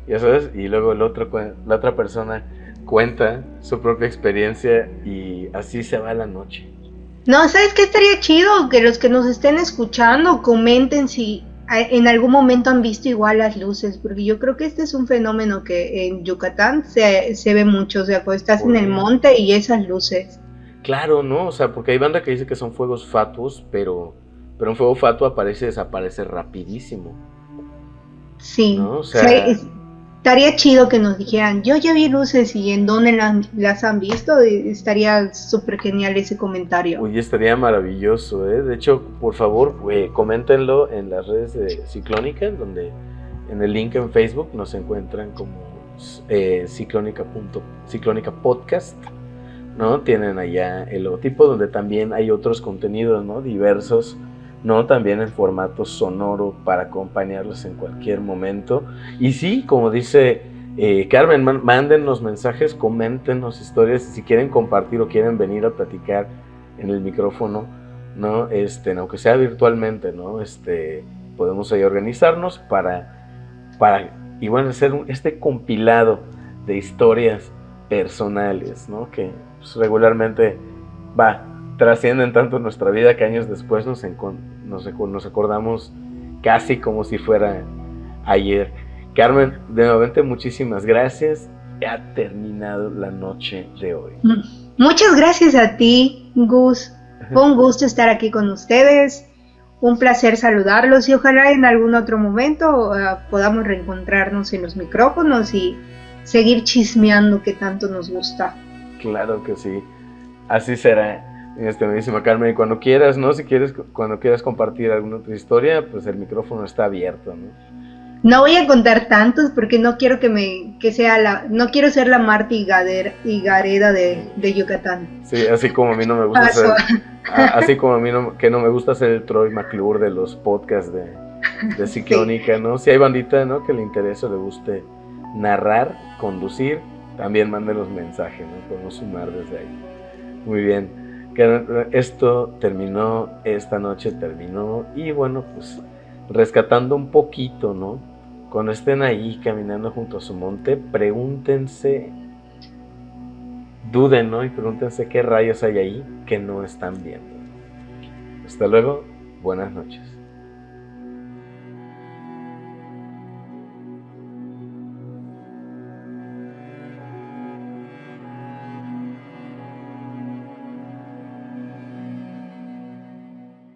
ya sabes, y luego la otra persona cuenta su propia experiencia y así se va la noche. No, ¿sabes qué estaría chido? Que los que nos estén escuchando comenten si en algún momento han visto igual las luces, porque yo creo que este es un fenómeno que en Yucatán se ve mucho, o sea, cuando estás en el monte y esas luces. Claro, ¿no? O sea, porque hay banda que dice que son fuegos fatuos, pero un fuego fatuo desaparece rapidísimo. Sí, ¿no? O sea, estaría chido que nos dijeran, yo ya vi luces y en dónde las han visto, estaría súper genial ese comentario. Uy, estaría maravilloso, ¿eh? De hecho, por favor, coméntenlo en las redes de Ciclónica, donde en el link en Facebook nos encuentran como Ciclónica Podcast, ¿no? Tienen allá el logotipo donde también hay otros contenidos, ¿no? Diversos, ¿no? También en formato sonoro para acompañarlos en cualquier momento. Y sí, como dice Carmen, mándennos mensajes, coméntenos historias, si quieren compartir o quieren venir a platicar en el micrófono, ¿no? Aunque sea virtualmente, ¿no? Podemos ahí organizarnos para y bueno, hacer este compilado de historias personales, ¿no? Que pues, regularmente trascienden tanto nuestra vida que años después nos acordamos casi como si fuera ayer. Carmen, de nuevo, muchísimas gracias. Ha terminado la noche de hoy. Muchas gracias a ti, Gus. Fue un gusto estar aquí con ustedes. Un placer saludarlos y ojalá en algún otro momento podamos reencontrarnos en los micrófonos y seguir chismeando que tanto nos gusta. Claro que sí. Así será, mi estimadísima Carmen. Y cuando quieras, ¿no? Cuando quieras compartir alguna otra historia, pues el micrófono está abierto, ¿no? No voy a contar tantos porque no quiero no quiero ser la Marta Higareda de Yucatán. Sí, así como a mí no me gusta que no me gusta ser el Troy McClure de los podcasts de Ciclónica, sí. ¿No? Si hay bandita, ¿no? Que le interese, le guste narrar, conducir, también manden los mensajes, ¿no? Podemos sumar desde ahí. Muy bien. Esto terminó, esta noche terminó y bueno, pues rescatando un poquito, ¿no? Cuando estén ahí caminando junto a su monte, pregúntense, duden, ¿no? Y pregúntense qué rayos hay ahí que no están viendo. Hasta luego, buenas noches.